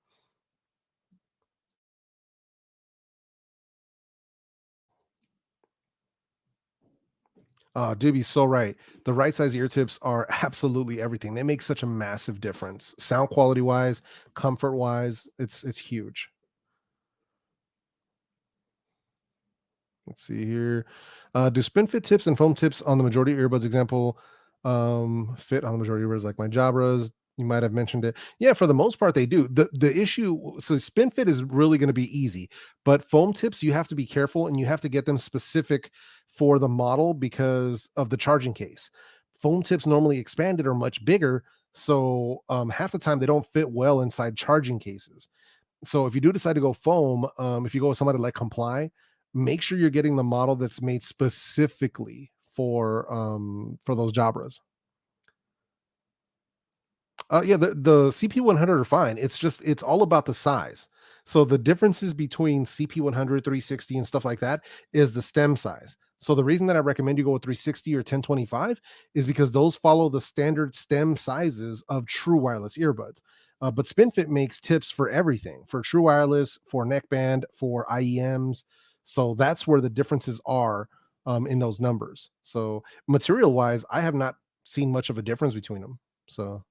Doobie's so right. The right size ear tips are absolutely everything. They make such a massive difference, sound quality wise, comfort wise. It's huge. Let's see here. Do spin fit tips and foam tips on the majority of earbuds example fit on the majority of earbuds like my Jabras? You might have mentioned it. Yeah, for the most part, they do. The issue, so spin fit is really going to be easy, but foam tips, you have to be careful and you have to get them specific for the model because of the charging case. Foam tips normally expanded are much bigger. So half the time they don't fit well inside charging cases. So if you do decide to go foam, if you go with somebody like Comply, make sure you're getting the model that's made specifically for those Jabras. Yeah, the CP100 are fine. It's all about the size. So the differences between CP100, 360, and stuff like that is the stem size. So the reason that I recommend you go with 360 or 1025 is because those follow the standard stem sizes of true wireless earbuds. But SpinFit makes tips for everything, for true wireless, for neckband, for IEMs. So that's where the differences are in those numbers. So material wise, I have not seen much of a difference between them. So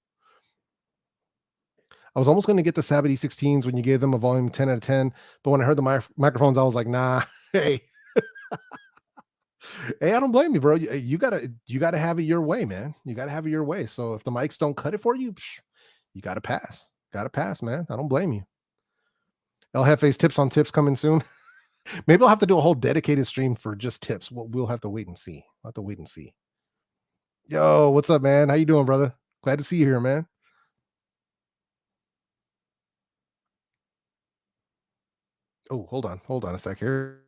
I was almost going to get the Sabbath E16s when you gave them a volume 10 out of 10. But when I heard the microphones, I was like, nah, hey, hey, I don't blame you, bro. You gotta have it your way, man. You gotta have it your way. So if the mics don't cut it for you, you gotta pass. Gotta pass, man. I don't blame you. El Jefe's tips on tips coming soon. Maybe I'll have to do a whole dedicated stream for just tips. We'll have to wait and see. We'll have to wait and see. Yo, what's up, man? How you doing, brother? Glad to see you here, man. Oh, hold on a sec here.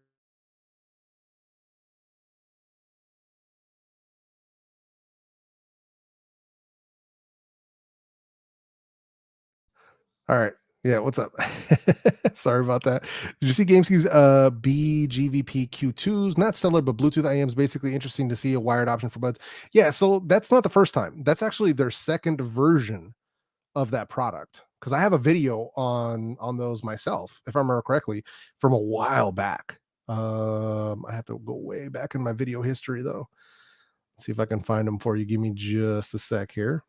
All right. Yeah, what's up? Sorry about that. Did you see GameSky's BGVP Q2s? Not stellar, but Bluetooth IMs basically interesting to see a wired option for buds. Yeah, so that's not the first time. That's actually their second version of that product. Because I have a video on those myself, if I remember correctly, from a while back. I have to go way back in my video history though. Let's see if I can find them for you. Give me just a sec here.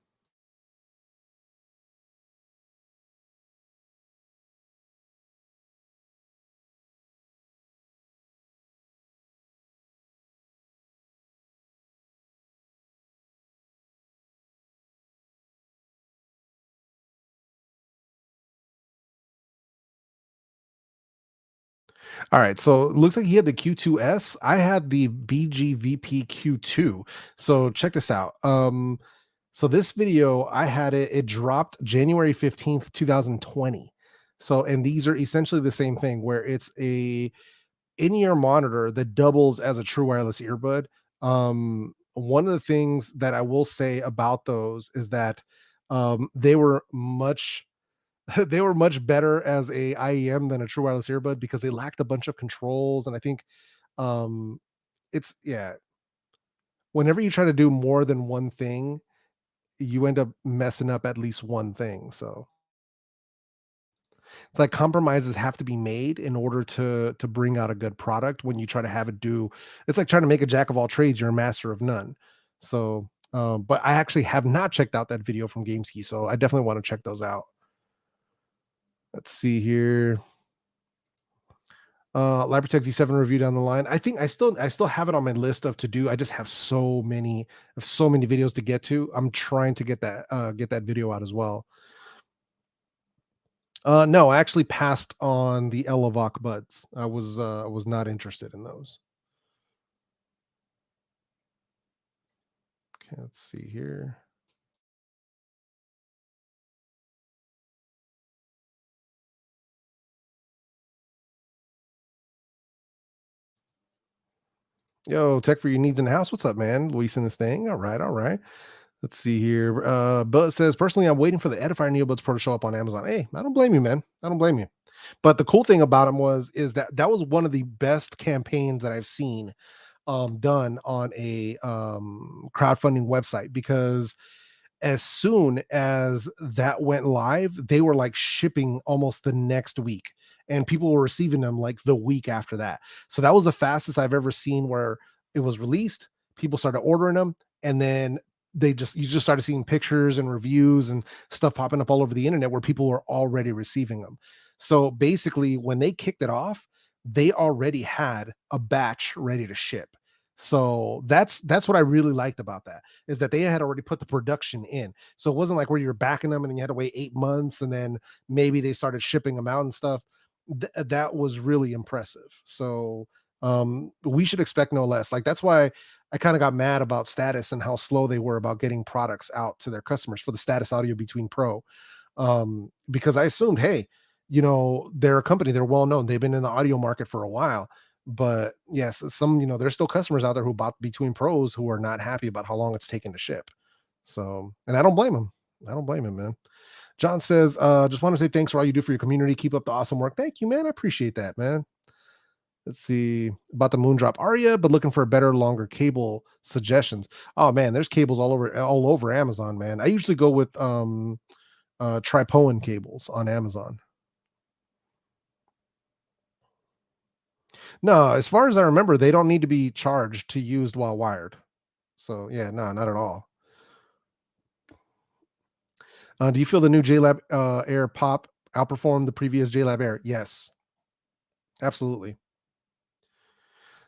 All right, so it looks like he had the Q2S. I had the BGVP Q2. So check this out. So this video, I had it, it dropped January 15th, 2020. So, and these are essentially the same thing where it's a in-ear monitor that doubles as a true wireless earbud. One of the things that I will say about those is that they were much they were much better as a IEM than a true wireless earbud because they lacked a bunch of controls. And I think um, it's yeah. Whenever you try to do more than one thing, you end up messing up at least one thing. So it's like compromises have to be made in order to bring out a good product. When you try to have it do, it's like trying to make a jack of all trades. You're a master of none. So, but I actually have not checked out that video from GameSky, so I definitely want to check those out. Let's see here. LiberTech Z7 review down the line. I think I still have it on my list of to do. I just have so many videos to get to. I'm trying to get that video out as well. No, I actually passed on the Elovoc buds. I was not interested in those. Okay, let's see here. Yo, tech for your needs in the house. What's up, man? Luis in this thing. All right, all right. Let's see here. But says personally, I'm waiting for the Edifier Neobuds Pro to show up on Amazon. Hey, I don't blame you, man. I don't blame you. But the cool thing about him is that that was one of the best campaigns that I've seen done on a crowdfunding website because as soon as that went live, they were like shipping almost the next week, and people were receiving them like the week after that. So that was the fastest I've ever seen where it was released, people started ordering them, and then you just started seeing pictures and reviews and stuff popping up all over the internet where people were already receiving them. So basically, when they kicked it off, they already had a batch ready to ship. So that's what I really liked about that is that they had already put the production in. So it wasn't like where you're backing them and then you had to wait 8 months and then maybe they started shipping them out and stuff. That was really impressive. So we should expect no less. Like that's why I kind of got mad about Status and how slow they were about getting products out to their customers for the Status Audio Between Pro. Because I assumed, hey, they're a company, they're well known, they've been in the audio market for a while. But yes, some, there's still customers out there who bought Between Pros who are not happy about how long it's taken to ship. So, and I don't blame them. I don't blame him, man. John says, just want to say thanks for all you do for your community. Keep up the awesome work. Thank you, man. I appreciate that, man. Let's see about the Moondrop Aria, but looking for a better, longer cable suggestions. Oh man, there's cables all over Amazon, man. I usually go with tripoin cables on Amazon. No, as far as I remember, they don't need to be charged to used while wired. So yeah, no, not at all. Do you feel the new JLab Air Pop outperformed the previous JLab Air? Yes, absolutely.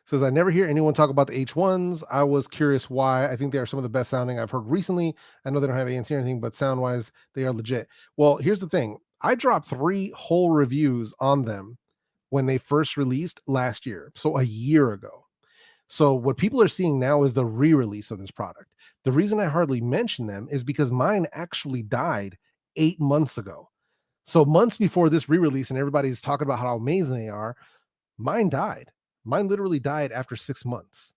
Says I never hear anyone talk about the H1s. I was curious why. I think they are some of the best sounding I've heard recently. I know they don't have ANC or anything, but sound wise, they are legit. Well, here's the thing. I dropped 3 whole reviews on them when they first released last year, so a year ago. So what people are seeing now is the re-release of this product. The reason I hardly mention them is because mine actually died 8 months ago. So months before this re-release, and everybody's talking about how amazing they are, mine died. Mine literally died after 6 months.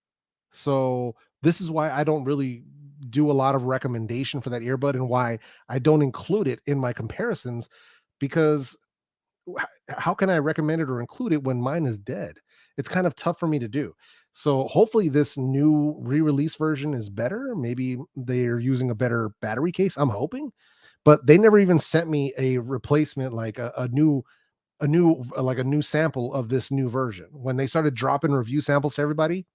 So this is why I don't really do a lot of recommendation for that earbud, and why I don't include it in my comparisons, because how can I recommend it or include it when mine is dead? It's kind of tough for me to do. So hopefully this new re-release version is better. Maybe they're using a better battery case. I'm hoping, but they never even sent me a replacement, like a new sample of this new version. When they started dropping review samples to everybody,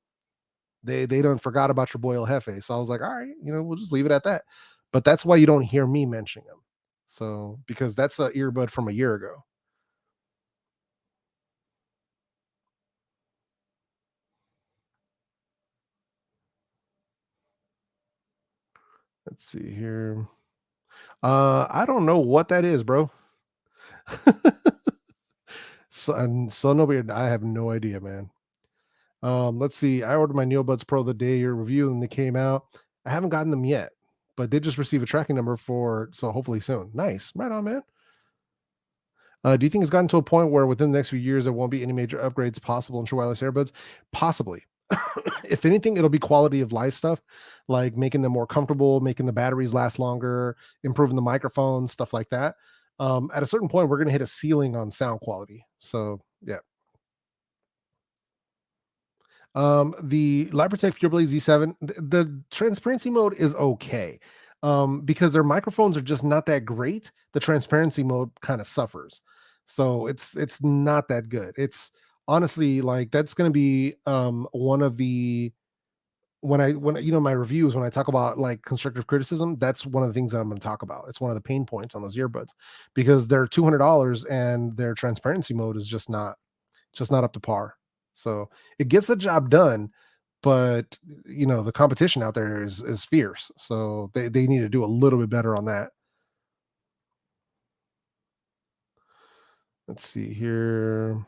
they don't forgot about your boy El Jefe. So I was like, all right, we'll just leave it at that. But that's why you don't hear me mentioning them. So because that's a earbud from a year ago. Let's see here. I don't know what that is, bro. So nobody. I have no idea, man. Let's see. I ordered my NeoBuds Pro the day your review and they came out. I haven't gotten them yet, but they just received a tracking number so hopefully soon. Nice, right on, man. Do you think it's gotten to a point where within the next few years there won't be any major upgrades possible in true wireless earbuds? Possibly. If anything, it'll be quality of life stuff, like making them more comfortable, making the batteries last longer, improving the microphone, stuff like that. At a certain point, we're going to hit a ceiling on sound quality. So yeah. The LiberTech PureBlade Z7, the transparency mode is okay. Because their microphones are just not that great. The transparency mode kind of suffers. So it's not that good. It's honestly like that's going to be one of the when my reviews, when I talk about like constructive criticism, that's one of the things that I'm going to talk about. It's one of the pain points on those earbuds, because they're $200 and their transparency mode is just not up to par. So it gets the job done, but the competition out there is fierce. So they need to do a little bit better on that. Let's see here.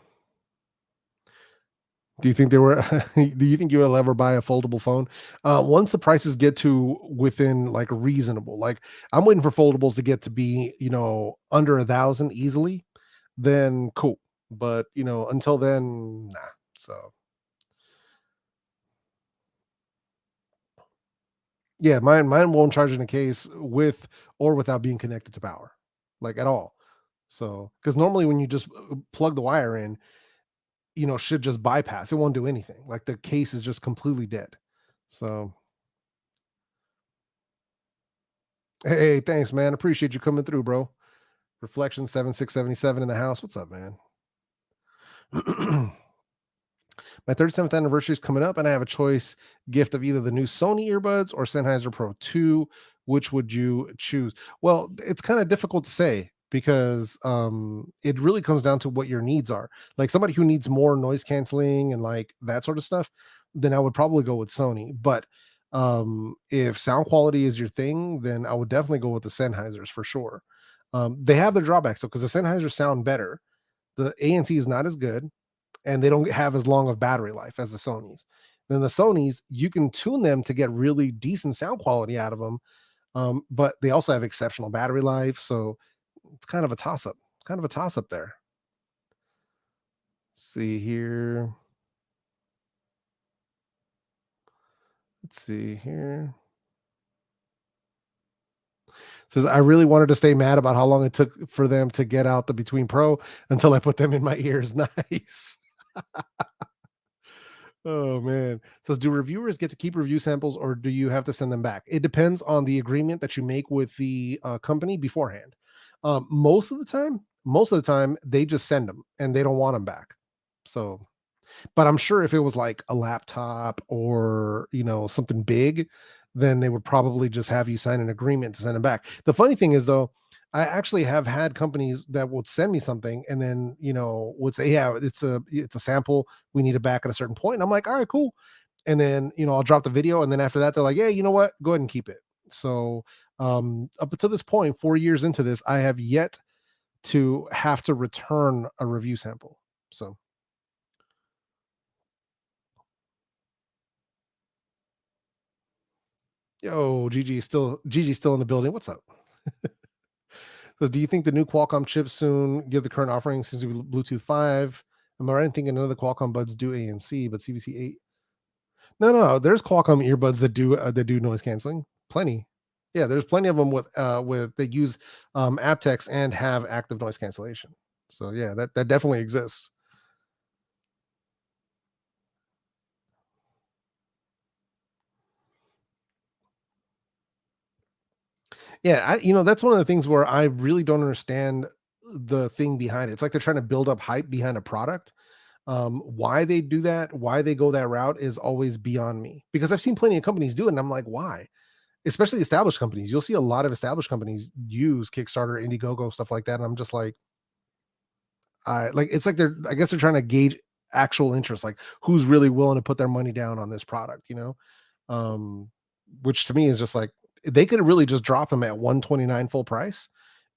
Do you think they were do you think you will ever buy a foldable phone? Once the prices get to within like reasonable, like I'm waiting for foldables to get to be, under 1,000 easily, then cool. But until then, nah. So yeah, mine won't charge in a case with or without being connected to power, like at all. So because normally when you just plug the wire in, should just bypass. It won't do anything. Like the case is just completely dead. So hey, thanks, man. Appreciate you coming through, bro. Reflection 7677 in the house. What's up, man? My 37th anniversary is coming up, and I have a choice gift of either the new Sony earbuds or Sennheiser Pro 2. Which would you choose? Well, it's kind of difficult to say because it really comes down to what your needs are. Like somebody who needs more noise canceling and like that sort of stuff, then I would probably go with Sony. But if sound quality is your thing, then I would definitely go with the Sennheisers for sure. They have their drawbacks though, because the Sennheisers sound better. The ANC is not as good, and they don't have as long of battery life as the Sonys. Then the Sonys, you can tune them to get really decent sound quality out of them, but they also have exceptional battery life. So it's kind of a toss up. Kind of a toss up there. Let's see here. Let's see here. Says I really wanted to stay mad about how long it took for them to get out the Between Pro until I put them in my ears. Nice. Oh man. Says, do reviewers get to keep review samples or do you have to send them back? It depends on the agreement that you make with the company beforehand. Most of the time, they just send them and they don't want them back. So, but I'm sure if it was like a laptop or, something big, then they would probably just have you sign an agreement to send them back. The funny thing is though, I actually have had companies that would send me something and then, would say, yeah, it's a sample. We need it back at a certain point. And I'm like, all right, cool. And then, I'll drop the video. And then after that, they're like, yeah, you know what? Go ahead and keep it. So up until this point, 4 years into this, I have yet to have to return a review sample. So, yo, Gg still in the building. What's up? Says, do you think the new Qualcomm chips soon give the current offering since we Bluetooth 5? Am I right in thinking none of the Qualcomm buds do ANC, but CBC 8? No, no, no. There's Qualcomm earbuds that do noise canceling. Plenty. Yeah, there's plenty of them with that use aptX and have active noise cancellation. So yeah, that definitely exists. Yeah, that's one of the things where I really don't understand the thing behind it. It's like they're trying to build up hype behind a product. Why they do that, why they go that route is always beyond me. Because I've seen plenty of companies do it, and I'm like, why? Especially established companies. You'll see a lot of established companies use Kickstarter, Indiegogo, stuff like that. And I'm just like, it's like I guess they're trying to gauge actual interest, like who's really willing to put their money down on this product. Um, which to me is just like they could have really just dropped them at 129 full price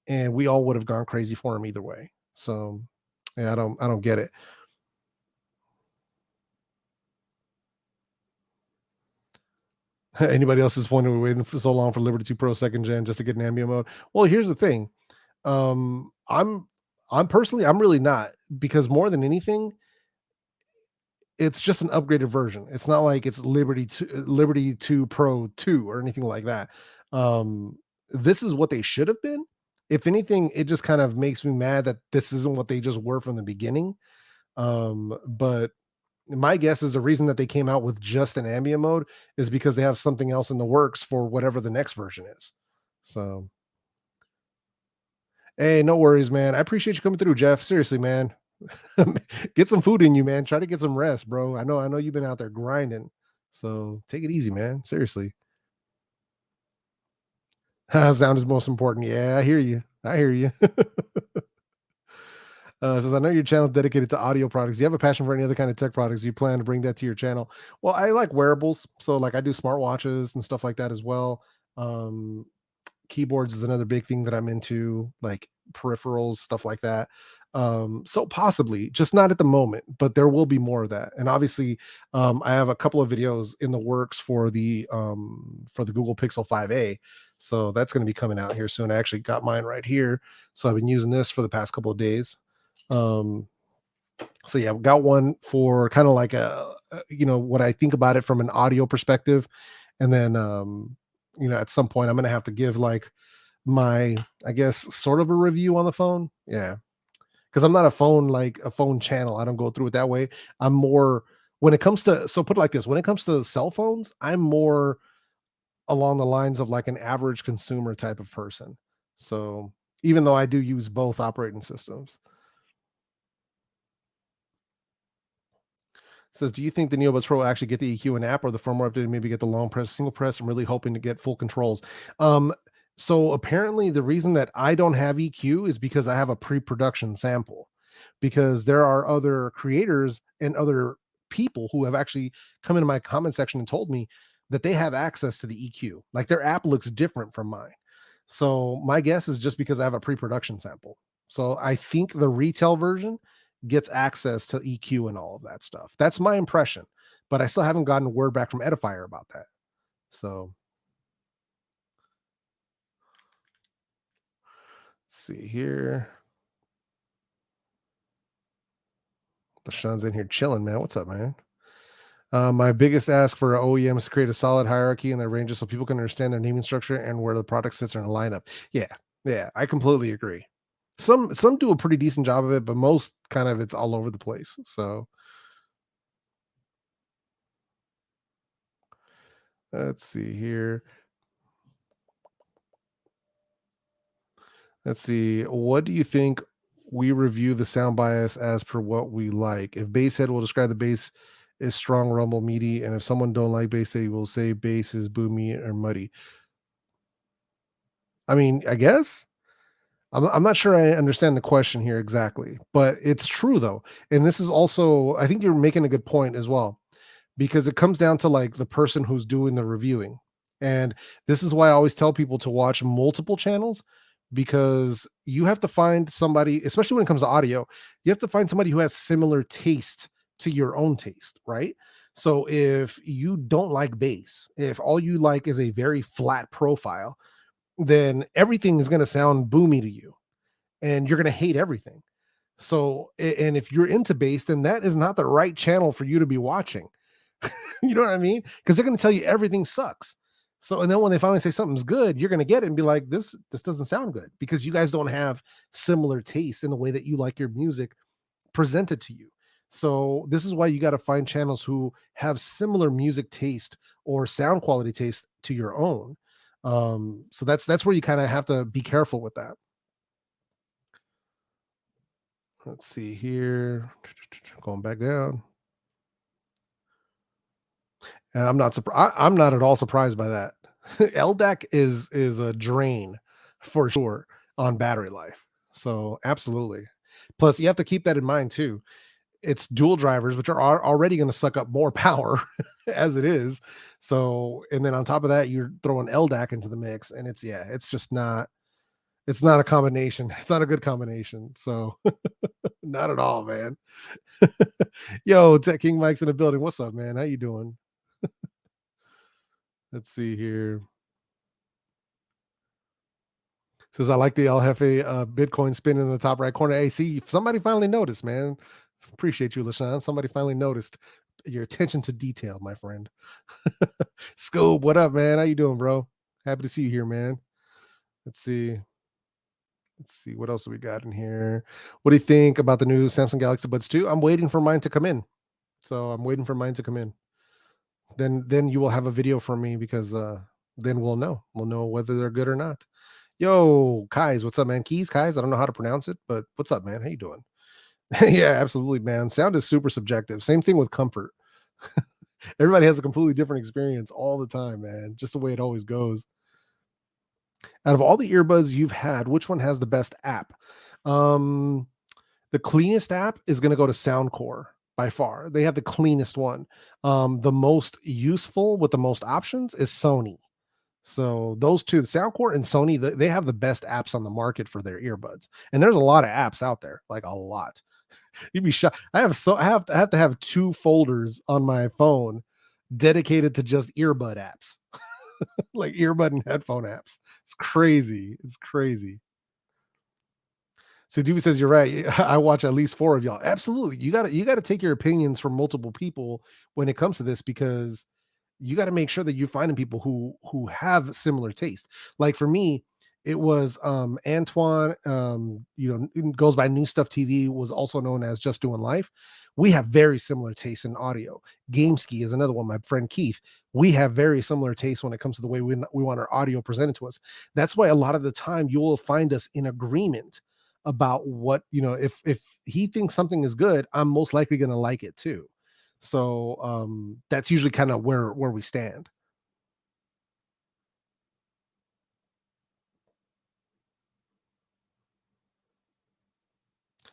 and we all would have gone crazy for them either way. So yeah, I don't get it. Anybody else is wondering we're waiting for so long for Liberty 2 Pro second gen just to get an ambient mode. Well, here's the thing. Um, I'm I'm personally I'm really not, because more than anything, it's just an upgraded version. It's not like it's Liberty 2 Pro 2 or anything like that. This is what they should have been. If anything, it just kind of makes me mad that this isn't what they just were from the beginning. But my guess is the reason that they came out with just an ambient mode is because they have something else in the works for whatever the next version is. So, hey, no worries, man. I appreciate you coming through, Jeff. Seriously, man. Get some food in you, man. Try to get some rest, bro. I know you've been out there grinding. So take it easy, man. Seriously. Sound is most important. Yeah, I hear you. I hear you. Says, I know your channel is dedicated to audio products. Do you have a passion for any other kind of tech products? Do you plan to bring that to your channel? Well, I like wearables. So like I do smartwatches and stuff like that as well. Um, Keyboards is another big thing that I'm into, like peripherals, stuff like that. So possibly, just not at the moment, but there will be more of that. And obviously, I have a couple of videos in the works for the Google Pixel 5a. So that's going to be coming out here soon. I actually got mine right here. So I've been using this for the past couple of days. Um, so yeah, I've got one for kind of like what I think about it from an audio perspective. And then at some point I'm gonna have to give like my, I guess, sort of a review on the phone. Yeah. Because I'm not a phone channel. I don't go through it that way. I'm more when it comes to, so put it like this, when it comes to cell phones, I'm more along the lines of like an average consumer type of person. So even though I do use both operating systems. Says, do you think the NeoBuds Pro will actually get the EQ and app, or the firmware update, maybe get the long press, single press? I'm really hoping to get full controls. Um, so apparently the reason that I don't have EQ is because I have a pre-production sample, because there are other creators and other people who have actually come into my comment section and told me that they have access to the EQ. Like their app looks different from mine. So my guess is just because I have a pre-production sample. So I think the retail version gets access to EQ and all of that stuff. That's my impression, but I still haven't gotten a word back from Edifier about that. So let's see here. The Sean's in here chilling, man. What's up, man? My biggest ask for OEM is to create a solid hierarchy in their ranges so people can understand their naming structure and where the product sits in a lineup. Yeah, yeah, I completely agree. Some do a pretty decent job of it, but most kind of it's all over the place. So let's see here. Let's see. What do you think we review the sound bias as per what we like? If bass head will describe the bass is strong, rumble, meaty, and if someone don't like bass, they will say bass is boomy or muddy. I mean, I guess I'm not sure I understand the question here exactly, but it's true though. And this is also, I think you're making a good point as well, because it comes down to like the person who's doing the reviewing. And this is why I always tell people to watch multiple channels, because you have to find somebody, especially when it comes to audio, you have to find somebody who has similar taste to your own taste, right? So if you don't like bass, if all you like is a very flat profile, then everything is going to sound boomy to you and you're going to hate everything. So, and if you're into bass, then that is not the right channel for you to be watching. You know what I mean? Because they're going to tell you everything sucks. So, and then when they finally say something's good, you're going to get it and be like, this doesn't sound good, because you guys don't have similar taste in the way that you like your music presented to you. So this is why you got to find channels who have similar music taste or sound quality taste to your own. So that's where you kind of have to be careful with that. Let's see here. Going back down. And I'm not surprised. I'm not at all surprised by that. LDAC is a drain for sure on battery life. So absolutely. Plus, you have to keep that in mind too. It's dual drivers, which are already going to suck up more power as it is. So, and then on top of that, you're throwing LDAC into the mix, and it's just not. It's not a combination. It's not a good combination. So, not at all, man. Yo, Tech King Mike's in the building. What's up, man? How you doing? Let's see here. Says I like the El Jefe Bitcoin spin in the top right corner. Hey, see, somebody finally noticed, man. Appreciate you, LaShawn. Somebody finally noticed your attention to detail, my friend. Scoob, what up, man? How you doing, bro? Happy to see you here, man. Let's see. Let's see what else we got in here. What do you think about the new Samsung Galaxy Buds 2? I'm waiting for mine to come in. So I'm waiting for mine to come in. Then you will have a video from me, because then we'll know. We'll know whether they're good or not. Yo, Kais, what's up, man? Keys, Kais. I don't know how to pronounce it, but what's up, man? How you doing? Yeah, absolutely, man. Sound is super subjective. Same thing with comfort. Everybody has a completely different experience all the time, man. Just the way it always goes. Out of all the earbuds you've had, which one has the best app? Um, the cleanest app is going to go to Soundcore by far. They have the cleanest one. The most useful with the most options is Sony. So those two, Soundcore and Sony, they have the best apps on the market for their earbuds. And there's a lot of apps out there, like a lot. You'd be shocked. I have to have two folders on my phone dedicated to just earbud apps, like earbud and headphone apps. It's crazy. It's crazy. So Doobie says you're right. I watch at least four of y'all. Absolutely. You gotta take your opinions from multiple people when it comes to this, because you got to make sure that you're finding people who have similar taste. Like for me, it was Antoine, goes by New Stuff TV, was also known as Just Doing Life. We have very similar tastes in audio. GameSki is another one. My friend Keith, we have very similar tastes when it comes to the way we want our audio presented to us. That's why a lot of the time you will find us in agreement about what, if he thinks something is good, I'm most likely going to like it too. So that's usually kind of where we stand.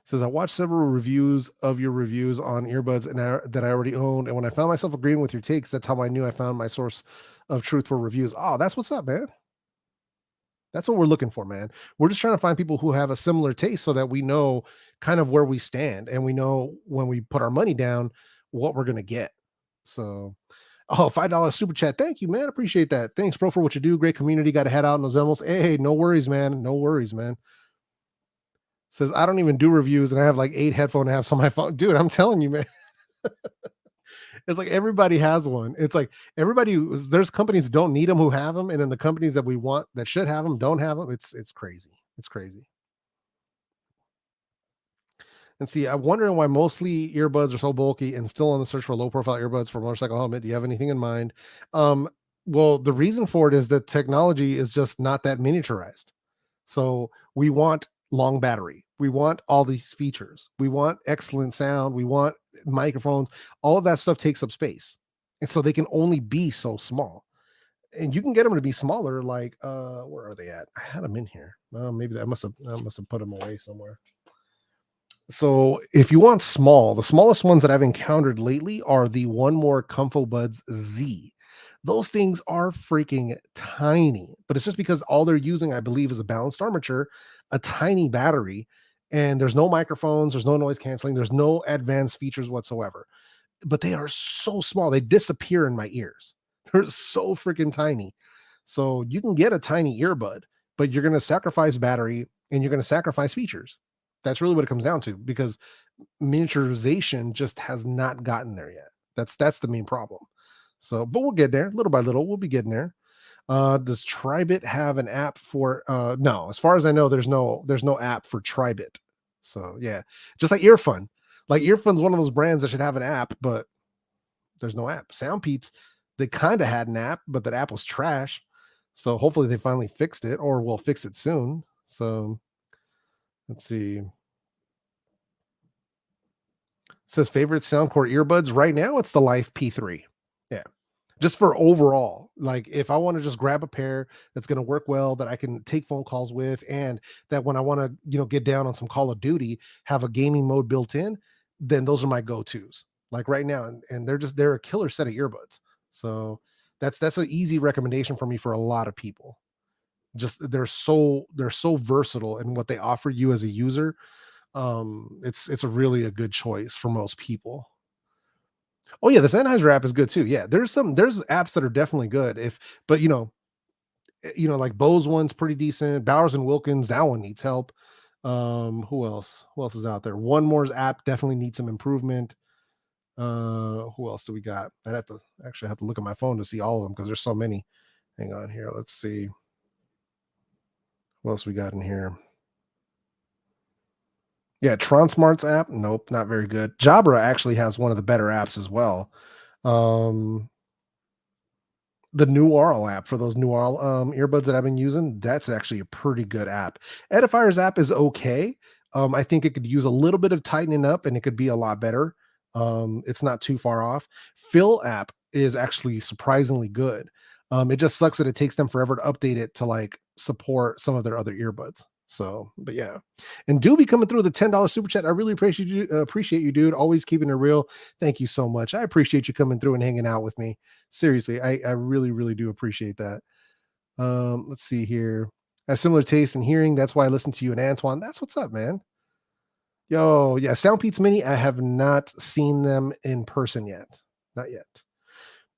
Says I watched several reviews of your reviews on earbuds that I already owned, and when I found myself agreeing with your takes, that's how I knew I found my source of truth for reviews. Oh, that's what's up, man. That's what we're looking for, man. We're just trying to find people who have a similar taste so that we know kind of where we stand, and we know when we put our money down what we're gonna get. So, oh, $5 super chat. Thank you, man. Appreciate that. Thanks, bro, for what you do. Great community. Got to head out in those Emmels. Hey, no worries, man. No worries, man. Says I don't even do reviews, and I have like 8 headphone apps on my phone. Dude, I'm telling you, man. It's like everybody has one. It's like there's companies that don't need them who have them, and then the companies that we want that should have them don't have them. It's crazy. It's crazy. And see, I'm wondering why mostly earbuds are so bulky and still on the search for low profile earbuds for motorcycle helmet. Do you have anything in mind? Well, the reason for it is that technology is just not that miniaturized. So We want long battery. We want all these features. We want excellent sound. We want microphones. All of that stuff takes up space. And so they can only be so small. And you can get them to be smaller, like where are they at? I had them in here. Maybe I must have put them away somewhere. So if you want small, the smallest ones that I've encountered lately are the One More Comfo Buds Z. Those things are freaking tiny, but it's just because all they're using, I believe, is a balanced armature, a tiny battery, and there's no microphones, there's no noise canceling, there's no advanced features whatsoever. But they are so small, they disappear in my ears. They're so freaking tiny. So you can get a tiny earbud, but you're going to sacrifice battery and you're going to sacrifice features. That's really what it comes down to, because miniaturization just has not gotten there yet. That's the main problem. So, but we'll get there little by little. We'll be getting there. Does Tribit have an app for? No, as far as I know, there's no app for Tribit. So yeah, just like Earfun. Like Earfun's one of those brands that should have an app, but there's no app. Soundpeats, they kind of had an app, but that app was trash. So hopefully they finally fixed it, or will fix it soon. So let's see. It says favorite Soundcore earbuds right now. It's the Life P3. Yeah, just for overall. Like if I want to just grab a pair that's going to work well, that I can take phone calls with, and that when I want to, get down on some Call of Duty, have a gaming mode built in, then those are my go-tos. Like right now, and they're a killer set of earbuds. So that's an easy recommendation for me for a lot of people. Just they're so versatile in what they offer you as a user. It's a really a good choice for most people. Oh yeah, the Sennheiser app is good too. Yeah, there's apps that are definitely good. But like Bose one's pretty decent. Bowers and Wilkins, that one needs help. Who else? Who else is out there? One More's app definitely needs some improvement. Who else do we got? I'd have to look at my phone to see all of them because there's so many. Hang on here. Let's see. What else we got in here? Yeah, Transmart's app. Nope, not very good. Jabra actually has one of the better apps as well. Um, the Nuarl app for those Nuarl earbuds that I've been using, that's actually a pretty good app. Edifier's app is okay. I think it could use a little bit of tightening up and it could be a lot better. It's not too far off. Phil app is actually surprisingly good. It just sucks that it takes them forever to update it to like support some of their other earbuds. So, but yeah. And Doobie coming through with the $10 super chat. I really appreciate you, dude. Always keeping it real. Thank you so much. I appreciate you coming through and hanging out with me. Seriously, I really, really do appreciate that. Let's see here. I have similar taste in hearing. That's why I listen to you and Antoine. That's what's up, man. Yo, yeah, Soundpeats Mini. I have not seen them in person yet. Not yet.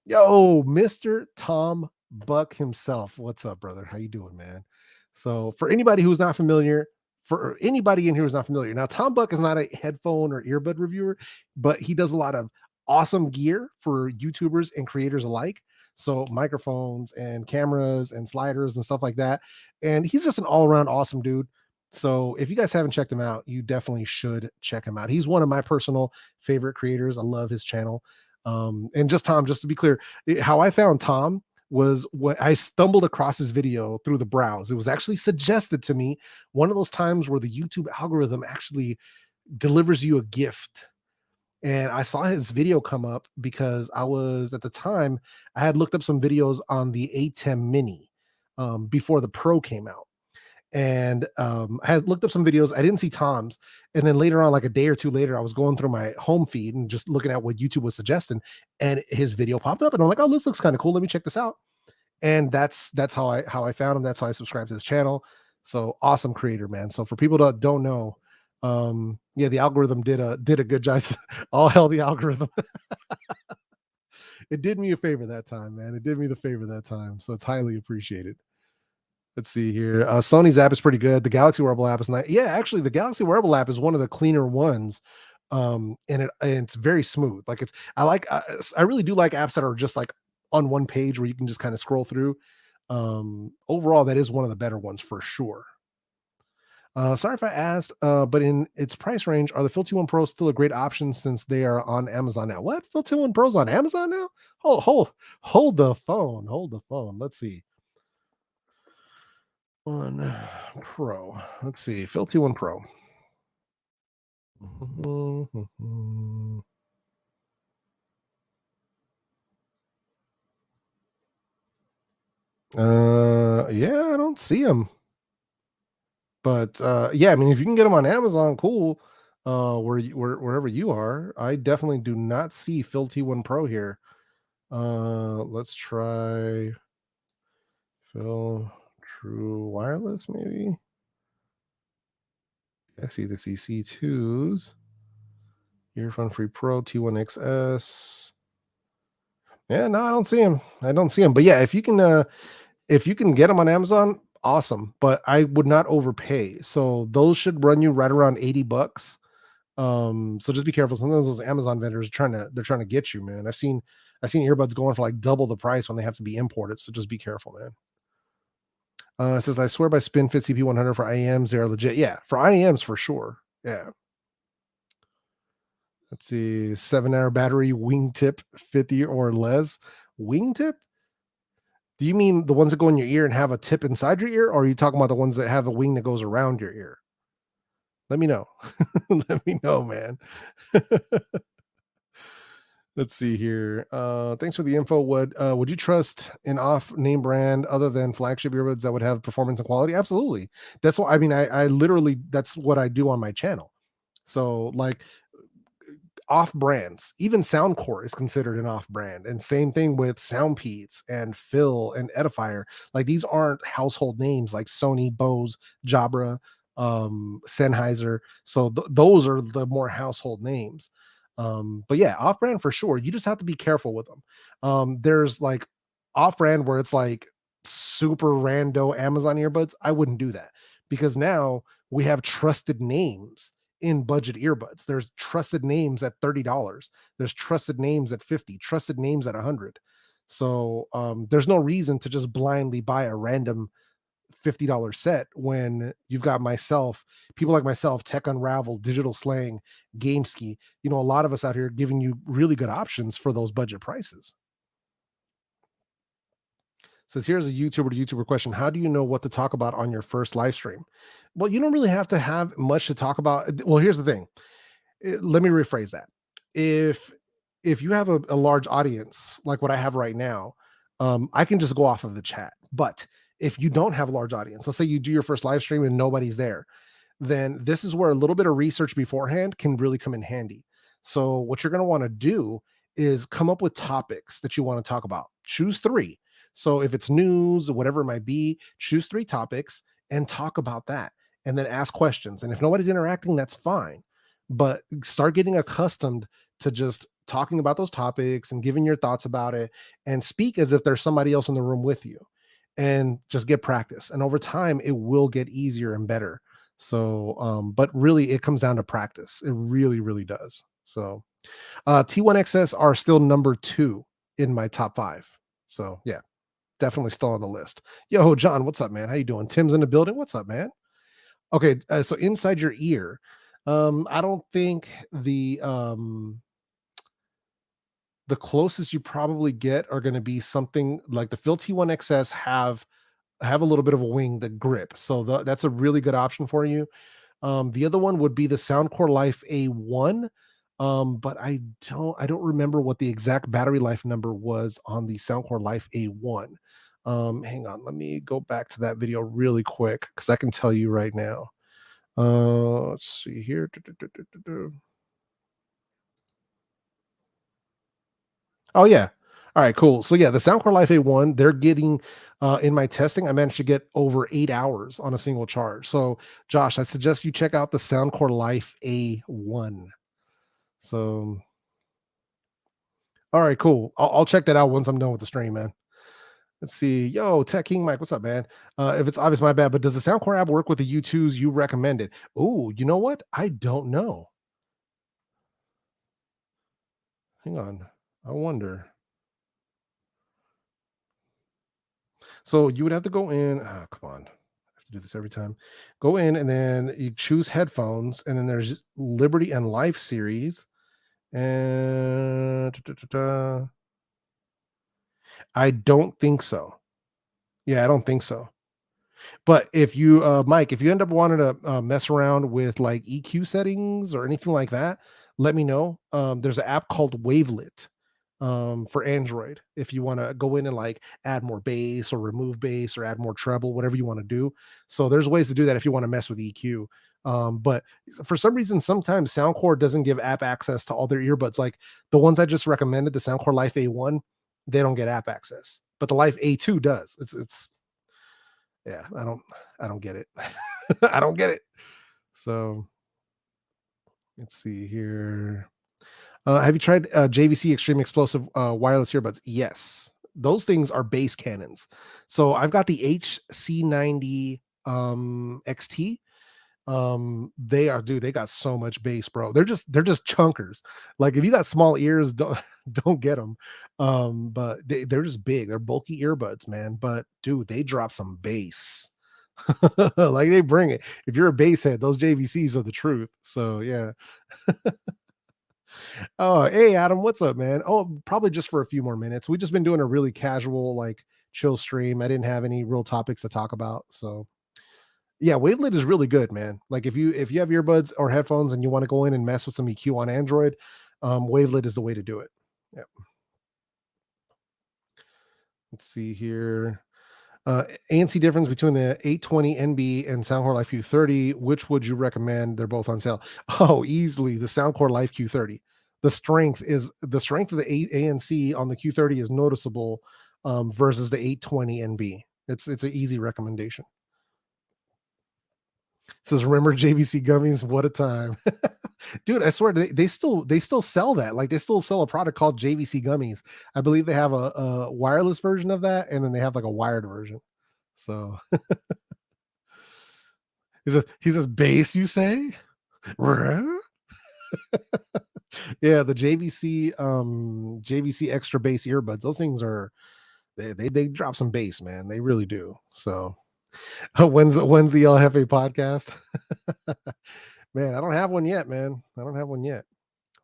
Yo, Mr. Tom Buck himself. What's up, brother? How you doing, man? So for anybody who's not familiar, for anybody in here who's not familiar, now Tom Buck is not a headphone or earbud reviewer, but he does a lot of awesome gear for YouTubers and creators alike. So microphones and cameras and sliders and stuff like that. And he's just an all-around awesome dude. So if you guys haven't checked him out, you definitely should check him out. He's one of my personal favorite creators. I love his channel. And just Tom, just to be clear, how I found Tom was when I stumbled across his video through the browse. It was actually suggested to me, one of those times where the YouTube algorithm actually delivers you a gift. And I saw his video come up because I was at the time, I had looked up some videos on the A10 Mini before the Pro came out. And I had looked up some videos. I didn't see Tom's. And then later on, like a day or two later, I was going through my home feed and just looking at what YouTube was suggesting. And his video popped up. And I'm like, oh, this looks kind of cool. Let me check this out. And that's how I found him. That's how I subscribed to his channel. So awesome creator, man. So for people that don't know, yeah, the algorithm did a good job. All hell the algorithm. It did me a favor that time, man. It did me the favor that time. So it's highly appreciated. Let's see here. Sony's app is pretty good. The Galaxy Wearable app is not. Yeah, actually, the Galaxy Wearable app is one of the cleaner ones, and it's very smooth. Like I really do like apps that are just like on one page where you can just kind of scroll through. Overall, that is one of the better ones for sure. Sorry if I asked, but in its price range, are the Phil T1 Pros still a great option since they are on Amazon now? What? Phil T1 Pros on Amazon now? Hold the phone. Hold the phone. Let's see. One Pro. Let's see. Phil T1 Pro. Yeah, I don't see them. But yeah, I mean, if you can get them on Amazon, cool. Wherever you are, I definitely do not see Phil T1 Pro here. Let's try Phil True Wireless, maybe. I see the CC2s. Earphone Free Pro T1XS. Yeah, no, I don't see him. I don't see him. But yeah, if you can get them on Amazon, awesome. But I would not overpay. So those should run you right around 80 bucks. So just be careful. Sometimes those Amazon vendors they're trying to get you, man. I've seen earbuds going for like double the price when they have to be imported. So just be careful, man. It says I swear by SpinFit CP100 for IEMs, they're legit. Yeah, for IEMs for sure. Yeah. Let's see, 7-hour battery, wingtip 50 or less. Wingtip? Do you mean the ones that go in your ear and have a tip inside your ear, or are you talking about the ones that have a wing that goes around your ear? Let me know. Let me know, man. Let's see here. Thanks for the info. Would you trust an off name brand other than flagship earbuds that would have performance and quality? Absolutely. That's what I mean. I literally that's what I do on my channel. So like off brands, even Soundcore is considered an off brand, and same thing with Soundpeats and Phil and Edifier. Like these aren't household names like Sony, Bose, Jabra, Sennheiser. So those are the more household names. But yeah, off brand for sure. You just have to be careful with them. There's like off brand where it's like super rando Amazon earbuds. I wouldn't do that because now we have trusted names in budget earbuds. There's trusted names at $30. There's trusted names at 50, trusted names at 100. So there's no reason to just blindly buy a random $50 set when you've got myself, people like myself, Tech Unravel, Digital Slang, GameSki, a lot of us out here giving you really good options for those budget prices. Says here's a YouTuber to YouTuber question. How do you know what to talk about on your first live stream? Well, you don't really have to have much to talk about. Well, here's the thing. Let me rephrase that. If if you have a large audience like what I have right now, I can just go off of the chat. But if you don't have a large audience, let's say you do your first live stream and nobody's there, then this is where a little bit of research beforehand can really come in handy. So what you're going to want to do is come up with topics that you want to talk about. Choose 3. So if it's news or whatever it might be, choose 3 topics and talk about that and then ask questions. And if nobody's interacting, that's fine. But start getting accustomed to just talking about those topics and giving your thoughts about it and speak as if there's somebody else in the room with you and just get practice. And over time, it will get easier and better. So, but really, it comes down to practice. It really, really does. So, T1XS are still number 2 in my top 5. So, yeah, definitely still on the list. Yo, John, what's up, man? How you doing? Tim's in the building. What's up, man? Okay, so inside your ear, I don't think the closest you probably get are going to be something like the Phil T1XS have a little bit of a wing, the grip. So that's a really good option for you. The other one would be the Soundcore Life A1. But I don't remember what the exact battery life number was on the Soundcore Life A1. Hang on, let me go back to that video really quick because I can tell you right now. Let's see here. Oh yeah. All right, cool. So yeah, the Soundcore Life A1, they're getting in my testing, I managed to get over 8 hours on a single charge. So Josh, I suggest you check out the Soundcore Life A1. So all right, cool. I'll check that out once I'm done with the stream, man. Let's see. Yo, Tech King Mike, what's up, man? If it's obvious, my bad, but does the Soundcore app work with the U2s you recommended? Oh, you know what? I don't know. Hang on. I wonder. So you would have to go in. Oh, come on. I have to do this every time. Go in and then you choose headphones, and then there's Liberty and Life series. And I don't think so. Yeah, I don't think so. But if you, Mike, if you end up wanting to mess around with like EQ settings or anything like that, let me know. There's an app called Wavelet for Android. If you want to go in and like add more bass or remove bass or add more treble, whatever you want to do. So there's ways to do that if you want to mess with EQ. But for some reason, sometimes Soundcore doesn't give app access to all their earbuds. Like the ones I just recommended, the Soundcore Life A1, they don't get app access, but the Life A2 does. It's yeah, I don't get it. I don't get it. So let's see here. Have you tried JVC Extreme Explosive wireless earbuds? Yes. Those things are bass cannons. So I've got the HC90 XT. They are, dude, they got so much bass, bro. They're just chunkers. Like if you got small ears, don't don't get them. But they're just big. They're bulky earbuds, man. But dude, they drop some bass. Like they bring it. If you're a bass head, those JVCs are the truth. So yeah. Oh, hey Adam, what's up, man? Oh, probably just for a few more minutes. We just been doing a really casual, like chill stream. I didn't have any real topics to talk about. So yeah, Wavelet is really good, man. Like if you have earbuds or headphones and you want to go in and mess with some EQ on Android, Wavelet is the way to do it. Yeah. Let's see here. ANC difference between the 820NB and Soundcore Life Q30. Which would you recommend? They're both on sale. Oh, easily the Soundcore Life Q30. The strength of the ANC on the Q30 is noticeable versus the 820NB. It's an easy recommendation. Says remember JVC gummies? What a time. Dude, I swear they still sell that. Like they still sell a product called JVC gummies. I believe they have a wireless version of that, and then they have like a wired version. So he says bass, you say? Yeah, the JVC extra bass earbuds. Those things are they drop some bass, man. They really do. So when's the El Jefe podcast? Man, I don't have one yet, man. I don't have one yet.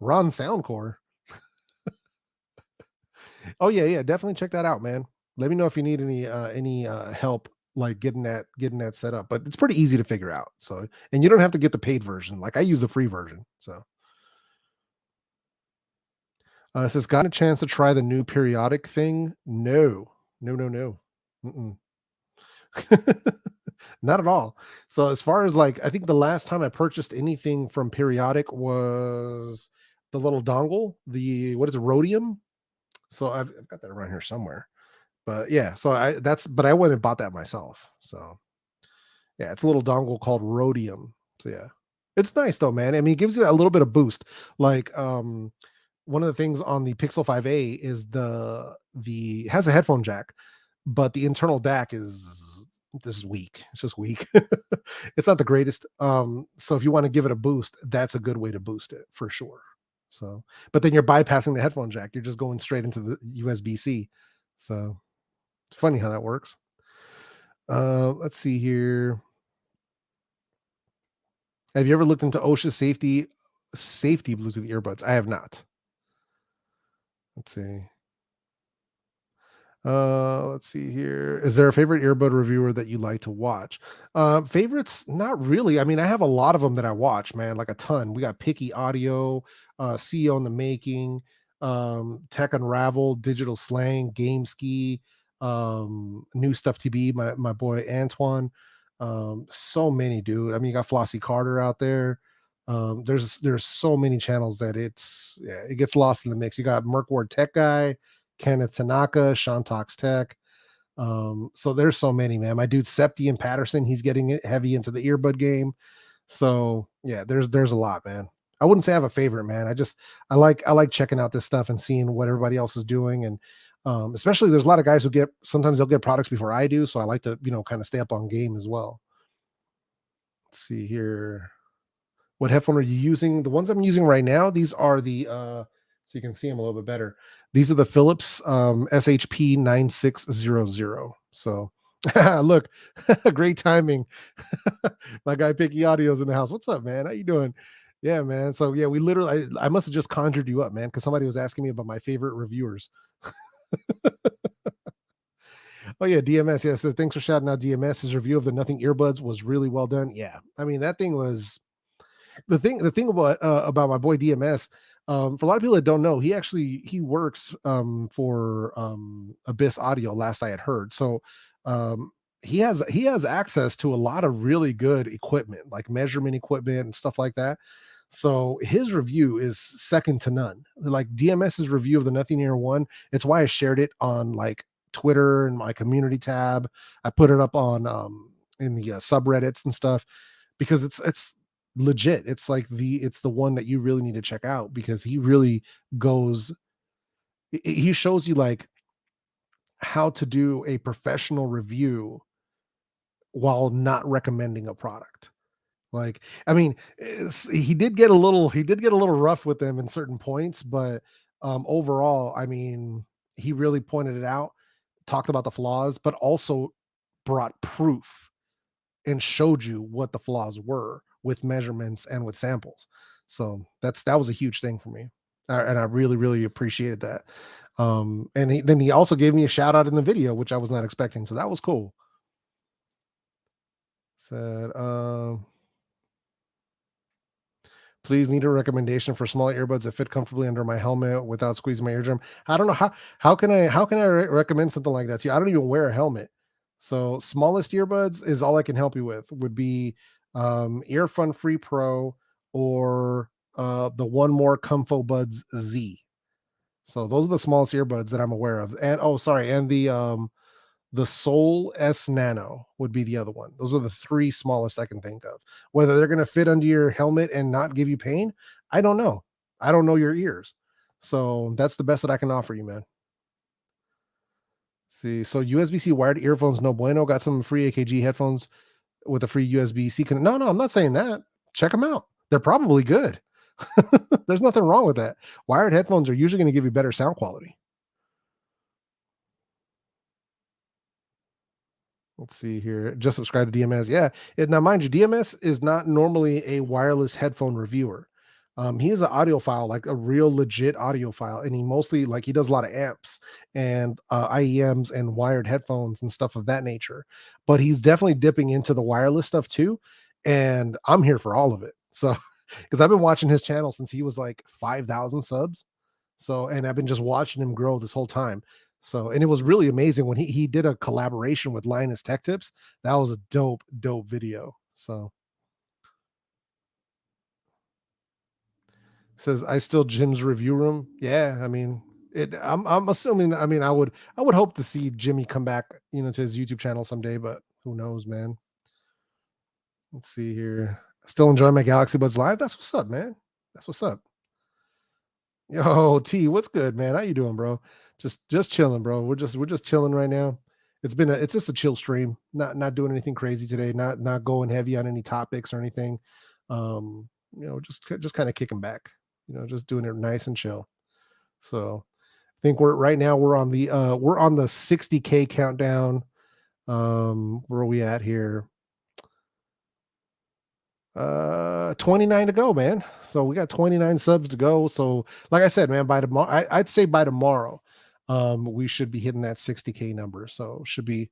We're on Soundcore. Oh yeah, yeah, definitely check that out, man. Let me know if you need any help like getting that set up. But it's pretty easy to figure out. So, and you don't have to get the paid version. Like I use the free version. So, it says got a chance to try the new periodic thing? No, no, no, no. Mm-mm. Not at all. So as far as like, I think the last time I purchased anything from periodic was the little dongle, the what is it, rhodium? So I've got that around here somewhere. But yeah, so but I went and bought that myself. So yeah, it's a little dongle called Rhodium. So yeah. It's nice though, man. I mean, it gives you a little bit of boost. Like one of the things on the Pixel 5a is the has a headphone jack, but the internal DAC is this is weak. It's just weak. It's not the greatest. So if you want to give it a boost, that's a good way to boost it for sure. So, but then you're bypassing the headphone jack. You're just going straight into the USB-C. So it's funny how that works. Let's see here. Have you ever looked into OSHA safety Bluetooth earbuds? I have not. Let's see. Let's see here. Is there a favorite earbud reviewer that you like to watch? Favorites? Not really. I mean, I have a lot of them that I watch, man, like a ton. We got Picky Audio, CEO in the Making, Tech Unravel, Digital Slang, Game Ski, New Stuff TB, my boy Antoine. So many, dude. I mean, you got Flossie Carter out there. There's so many channels that it gets lost in the mix. You got Merkward Tech Guy, Kenneth Tanaka, Sean Talks Tech. So there's so many, man. My dude Septi and Patterson, he's getting it heavy into the earbud game. So yeah, there's a lot, man. I wouldn't say I have a favorite, man. I like checking out this stuff and seeing what everybody else is doing. And especially there's a lot of guys who sometimes they'll get products before I do. So I like to, kind of stay up on game as well. Let's see here. What headphone are you using? The ones I'm using right now, these are the so you can see them a little bit better. These are the Philips SHP 9600. So look, great timing. My guy Picky Audio's in the house. What's up, man? How you doing? Yeah, man. So yeah, we literally I must have just conjured you up, man, because somebody was asking me about my favorite reviewers. Oh yeah, DMS. Yeah, so thanks for shouting out DMS. His review of the Nothing earbuds was really well done. Yeah, I mean that thing was the thing about my boy DMS. For a lot of people that don't know, he works for Abyss Audio. Last I had heard, so um, he has access to a lot of really good equipment, like measurement equipment and stuff like that. So his review is second to none. Like DMS's review of the Nothing Ear One, it's why I shared it on like Twitter and my community tab. I put it up on in the subreddits and stuff because it's legit. It's like it's the one that you really need to check out because he really goes he shows you like how to do a professional review while not recommending a product. Like, I mean, he did get a little rough with them in certain points, but overall, I mean, he really pointed it out, talked about the flaws, but also brought proof and showed you what the flaws were with measurements and with samples. So that was a huge thing for me, and I really really appreciated that. And then he also gave me a shout out in the video, which I was not expecting. So that was cool. Said, please need a recommendation for small earbuds that fit comfortably under my helmet without squeezing my eardrum. I don't know how can I recommend something like that to you? I don't even wear a helmet. So smallest earbuds is all I can help you with would be Earphone Free Pro or the One More Comfo Buds Z. So those are the smallest earbuds that I'm aware of. And oh sorry, and the Soul S Nano would be the other one. Those are the three smallest I can think of. Whether they're going to fit under your helmet and not give you pain, I don't know. I don't know your ears. So that's the best that I can offer you, man. See, so USB-C wired earphones, no bueno. Got some free AKG headphones with a free USB-C. No, no, I'm not saying that. Check them out. They're probably good. There's nothing wrong with that. Wired headphones are usually going to give you better sound quality. Let's see here. Just subscribe to DMS. Yeah. Now, mind you, DMS is not normally a wireless headphone reviewer. He is an audiophile, like a real legit audiophile, and he mostly like he does a lot of amps and IEMs and wired headphones and stuff of that nature. But he's definitely dipping into the wireless stuff too, and I'm here for all of it. So, because I've been watching his channel since he was like 5,000 subs, so and I've been just watching him grow this whole time. So, and it was really amazing when he did a collaboration with Linus Tech Tips. That was a dope video. So says I still Jim's review room. Yeah, I mean I'm assuming I would hope to see Jimmy come back, to his YouTube channel someday, but who knows, man. Let's see here. Still enjoying my Galaxy Buds Live. That's what's up, man. That's what's up. Yo, T, what's good, man? How you doing, bro? Just chilling, bro. We're just chilling right now. It's just a chill stream. Not doing anything crazy today. Not going heavy on any topics or anything. Just kind of kicking back. Just doing it nice and chill. So I think we're on the 60K countdown. Where are we at here? 29 to go, man. So we got 29 subs to go. So like I said, man, by tomorrow, I'd say by tomorrow, we should be hitting that 60K number. So should be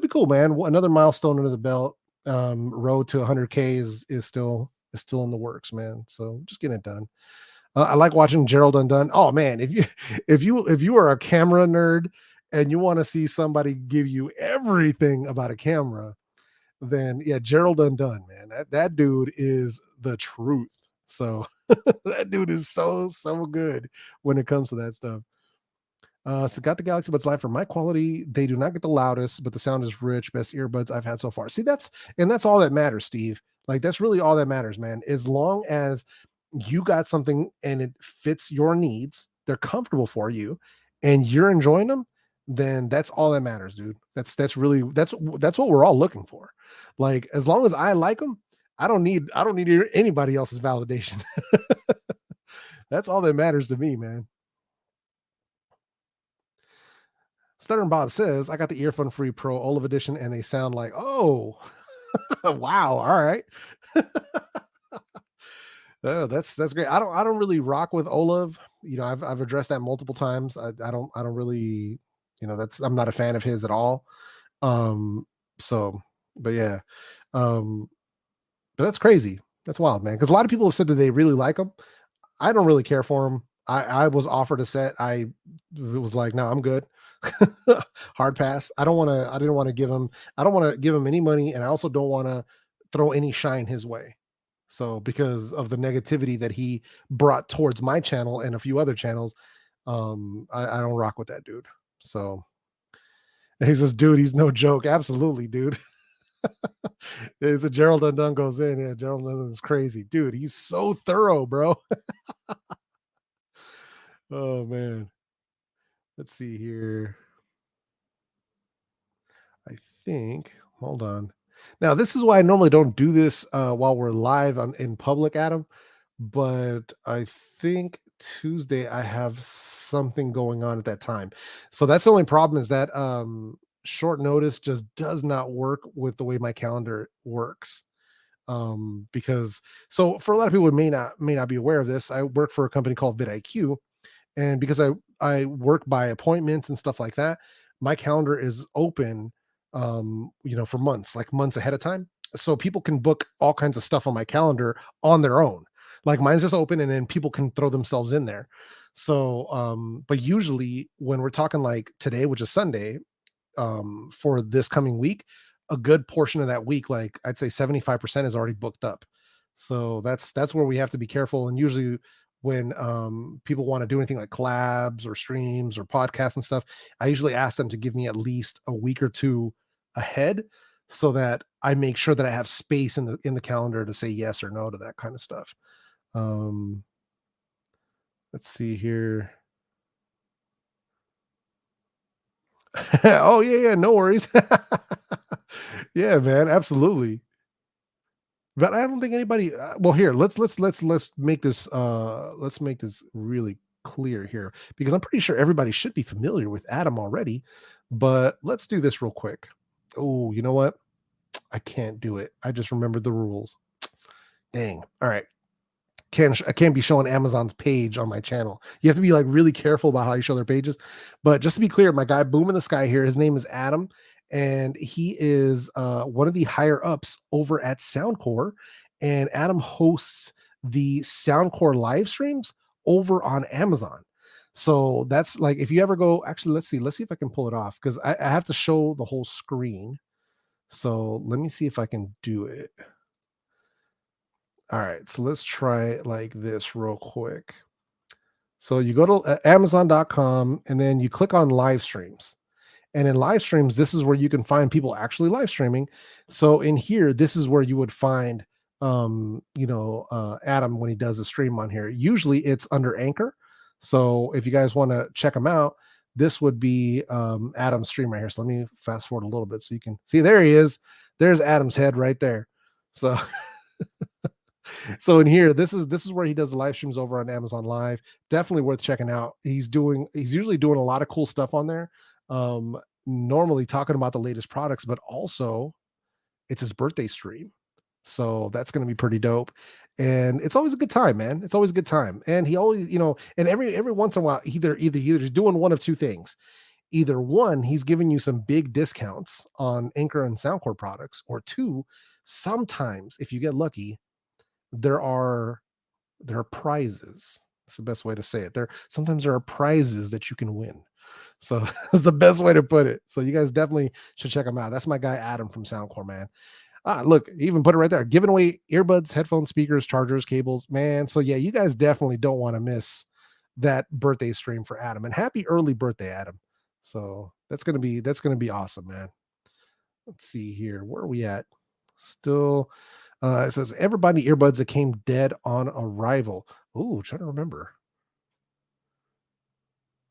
cool, man. Another milestone under the belt. Road to 100K is still in the works, man. So just getting it done. I like watching Gerald Undone. Oh man, if you are a camera nerd and you want to see somebody give you everything about a camera, then yeah, Gerald Undone, man. That dude is the truth. So that dude is so good when it comes to that stuff. So got the Galaxy Buds Live for my quality. They do not get the loudest, but the sound is rich. Best earbuds I've had so far. See, that's all that matters, Steve. Like that's really all that matters, man. As long as you got something and it fits your needs, they're comfortable for you, and you're enjoying them, then that's all that matters, dude. That's what we're all looking for. Like as long as I like them, I don't need anybody else's validation. That's all that matters to me, man. Stuttering Bob says, I got the Earphone Free Pro Olive Edition and they sound like, oh, wow. All right. Oh, that's great. I don't really rock with Olive. I've addressed that multiple times. I don't really I'm not a fan of his at all. Um, so, but yeah, um, but that's crazy. That's wild, man. Because a lot of people have said that they really like him. I don't really care for him. I was offered a set. I was like, no, I'm good. Hard pass. I didn't want to give him. I don't want to give him any money, and I also don't want to throw any shine his way. So because of the negativity that he brought towards my channel and a few other channels, I don't rock with that dude. So he says, dude, he's no joke. Absolutely, dude. He said Gerald Undone goes in. Yeah, Gerald Undone is crazy. Dude, he's so thorough, bro. Oh man. Let's see here. I think, hold on. Now, this is why I normally don't do this while we're live in public, Adam. But I think Tuesday I have something going on at that time. So that's the only problem, is that short notice just does not work with the way my calendar works. Because so for a lot of people who may not be aware of this, I work for a company called vidIQ, and because I work by appointments and stuff like that, my calendar is open for months, like months ahead of time, so people can book all kinds of stuff on my calendar on their own. Like mine's just open, and then people can throw themselves in there. So but usually when we're talking like today, which is Sunday, for this coming week, a good portion of that week, like I'd say 75% is already booked up. So that's where we have to be careful. And usually when people want to do anything like collabs or streams or podcasts and stuff, I usually ask them to give me at least a week or two ahead, so that I make sure that I have space in the calendar to say yes or no to that kind of stuff. Um, let's see here. Oh yeah, yeah, no worries. Yeah, man, absolutely. But I don't think anybody. Well, here, let's make this really clear here, because I'm pretty sure everybody should be familiar with Adam already. But let's do this real quick. Oh, you know what? I can't do it. I just remembered the rules. Dang. All right. I can't be showing Amazon's page on my channel. You have to be like really careful about how you show their pages. But just to be clear, my guy Boom in the Sky here, his name is Adam, and he is one of the higher ups over at Soundcore. And Adam hosts the Soundcore live streams over on Amazon. So that's like, if you ever go, actually, let's see if I can pull it off, because I have to show the whole screen. So let me see if I can do it. All right, so let's try it like this real quick. So you go to Amazon.com, and then you click on live streams. And in live streams, this is where you can find people actually live streaming. So in here, this is where you would find Adam when he does a stream on here. Usually it's under Anchor. So if you guys want to check him out, this would be Adam's stream right here. So let me fast forward a little bit so you can see, there he is. There's Adam's head right there. So so in here, this is where he does the live streams over on Amazon Live. Definitely worth checking out. He's usually doing a lot of cool stuff on there. Um, Normally talking about the latest products, but also it's his birthday stream. So that's going to be pretty dope. And it's always a good time, man. It's always a good time. And he always, and every once in a while, either he's doing one of two things. Either one, he's giving you some big discounts on Anchor and Soundcore products, or two, sometimes if you get lucky, there are prizes. That's the best way to say it. Sometimes there are prizes that you can win. So that's the best way to put it. So you guys definitely should check him out. That's my guy Adam from Soundcore, man. Look, even put it right there. Giving away earbuds, headphones, speakers, chargers, cables, man. So yeah, you guys definitely don't want to miss that birthday stream for Adam. And happy early birthday, Adam. So that's gonna be awesome, man. Let's see here. Where are we at? Still, it says everybody earbuds that came dead on arrival. Ooh, trying to remember.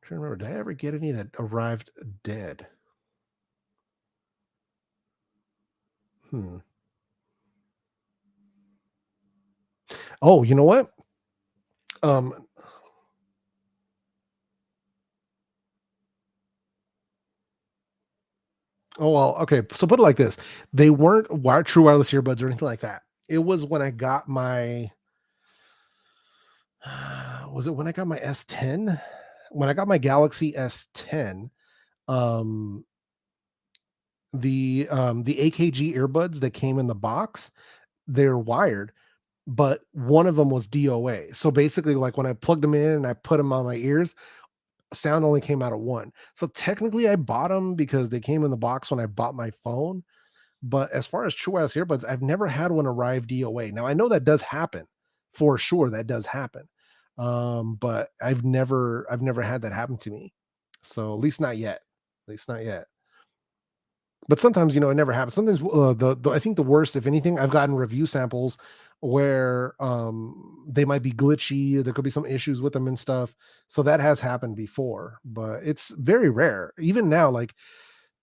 Did I ever get any that arrived dead? Hmm. Oh, you know what? Um. Oh well. Okay. So put it like this: they weren't true wireless earbuds or anything like that. It was when I got my. Was it when I got my S10? When I got my Galaxy S10, um, the AKG earbuds that came in the box, they're wired, but one of them was DOA. So basically, like when I plugged them in and I put them on my ears, sound only came out of one. So technically, I bought them because they came in the box when I bought my phone. But as far as True Wireless earbuds, I've never had one arrive DOA. Now I know that does happen for sure. That does happen. But I've never had that happen to me. So at least not yet. At least not yet. But sometimes, it never happens. Sometimes the I think the worst, if anything, I've gotten review samples where they might be glitchy, or there could be some issues with them and stuff. So that has happened before, but it's very rare. Even now, like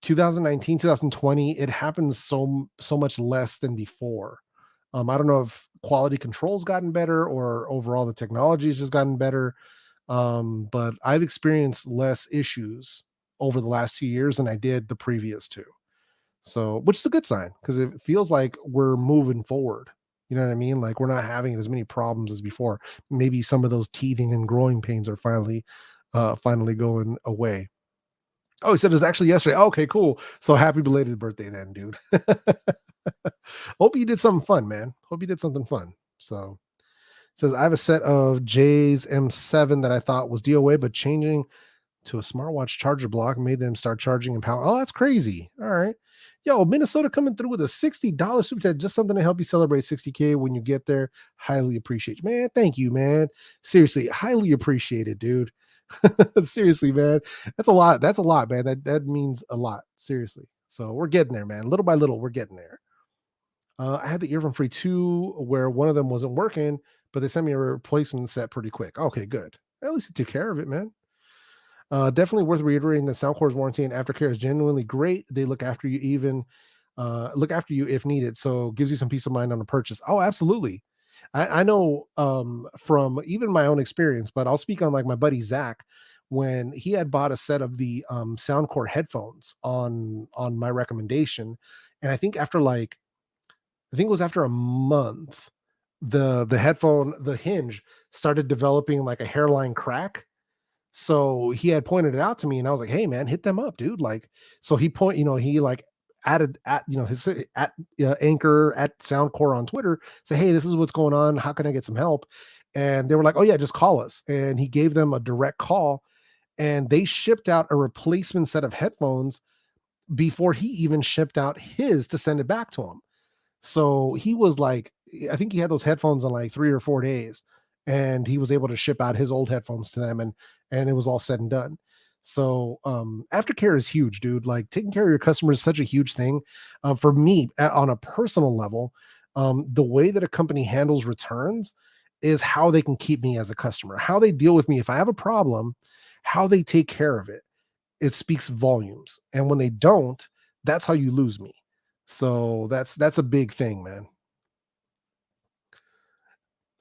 2019, 2020, it happens so much less than before. I don't know if quality control's gotten better or overall the technology's just gotten better. But I've experienced less issues over the last 2 years than I did the previous two. So, which is a good sign because it feels like we're moving forward. You know what I mean? Like we're not having as many problems as before. Maybe some of those teething and growing pains are finally going away. Oh, he said it was actually yesterday. Oh, okay, cool. So happy belated birthday then, dude. Hope you did something fun, man. Hope you did something fun. So it says I have a set of J's M7 that I thought was DOA, but changing to a smartwatch charger block made them start charging in power. Oh, that's crazy. All right. Yo, Minnesota coming through with a $60 super chat, just something to help you celebrate 60K when you get there. Highly appreciate you, man. Thank you, man. Seriously, highly appreciated, dude. Seriously, man. That's a lot. That's a lot, man. That means a lot. Seriously. So we're getting there, man. Little by little, we're getting there. I had the earphone free too, where one of them wasn't working, but they sent me a replacement set pretty quick. Okay, good. At least it took care of it, man. Definitely worth reiterating that Soundcore's warranty and aftercare is genuinely great. They look after you if needed. So gives you some peace of mind on the purchase. Oh, absolutely. I know from even my own experience, but I'll speak on like my buddy Zach when he had bought a set of the Soundcore headphones on my recommendation, and I think it was after a month, the hinge started developing like a hairline crack. So he had pointed it out to me, and I was like, "Hey, man, hit them up, dude!" Like, so he like added at his at Anchor at Soundcore on Twitter, say, "Hey, this is what's going on. How can I get some help?" And they were like, "Oh yeah, just call us." And he gave them a direct call, and they shipped out a replacement set of headphones before he even shipped out his to send it back to him. So he was like, I think he had those headphones in like 3 or 4 days, and he was able to ship out his old headphones to them, and it was all said and done. So aftercare is huge, dude. Like taking care of your customers is such a huge thing. For me, on a personal level, the way that a company handles returns is how they can keep me as a customer, how they deal with me if I have a problem, how they take care of it. It speaks volumes. And when they don't, that's how you lose me. So that's a big thing, man.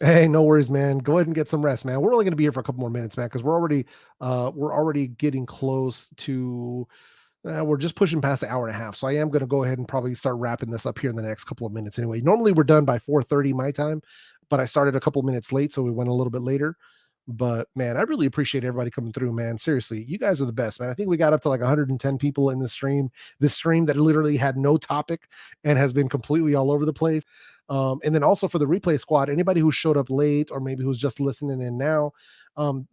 Hey, no worries, man. Go ahead and get some rest, man. We're only going to be here for a couple more minutes, man, because we're already getting close to we're just pushing past the hour and a half. So I am going to go ahead and probably start wrapping this up here in the next couple of minutes anyway. Normally we're done by 4:30 my time, but I started a couple minutes late, so we went a little bit later. But man, I really appreciate everybody coming through, man. Seriously, you guys are the best, man. I think we got up to like 110 people in this stream that literally had no topic and has been completely all over the place. And then also for the replay squad, anybody who showed up late or maybe who's just listening in now,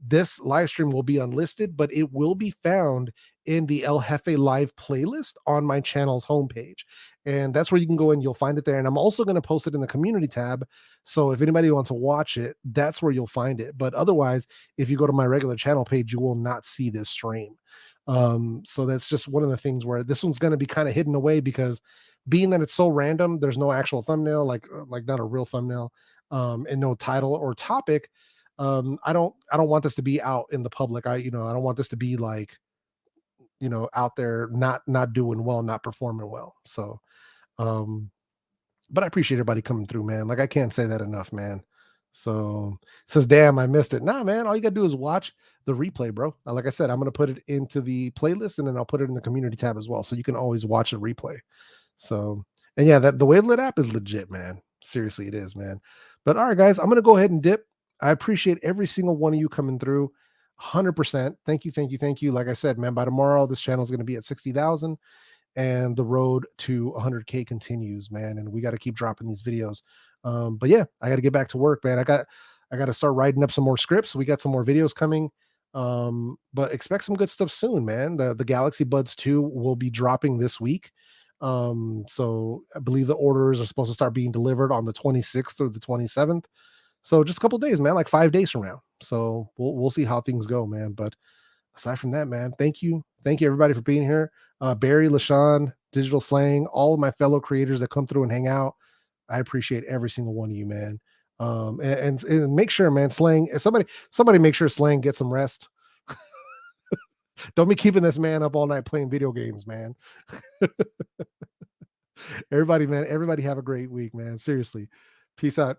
this live stream will be unlisted, but it will be found in the El Jefe live playlist on my channel's homepage. And that's where you can go and you'll find it there. And I'm also going to post it in the community tab. So if anybody wants to watch it, that's where you'll find it. But otherwise, if you go to my regular channel page, you will not see this stream. So that's just one of the things where this one's going to be kind of hidden away because being that it's so random, there's no actual thumbnail, like not a real thumbnail, and no title or topic. I don't want this to be out in the public. I don't want this to be like, out there not doing well, not performing well. So um but I appreciate everybody coming through, man. Like I can't say that enough, man. So says, damn, I missed it. Nah, man, all you gotta do is watch the replay, bro. Like I said, I'm gonna put it into the playlist and then I'll put it in the community tab as well. So you can always watch a replay. So and yeah, that the Wavelet app is legit, man. Seriously, it is, man. But all right, guys, I'm gonna go ahead and dip. I appreciate every single one of you coming through. 100%. Thank you, thank you, thank you. Like I said, man, by tomorrow, this channel is going to be at 60,000 and the road to 100K continues, man. And we got to keep dropping these videos. But yeah, I got to get back to work, man. I got to start writing up some more scripts. We got some more videos coming. But expect some good stuff soon, man. The Galaxy Buds 2 will be dropping this week. So I believe the orders are supposed to start being delivered on the 26th or the 27th. So just a couple days, man, like 5 days from now. So we'll see how things go, man. But aside from that, man, thank you everybody for being here. Barry, LaShawn, Digital Slang, all of my fellow creators that come through and hang out. I appreciate every single one of you, man. And make sure, man, Slang, somebody make sure Slang gets some rest. Don't be keeping this man up all night playing video games, man. Everybody, man, everybody have a great week, man. Seriously. Peace out.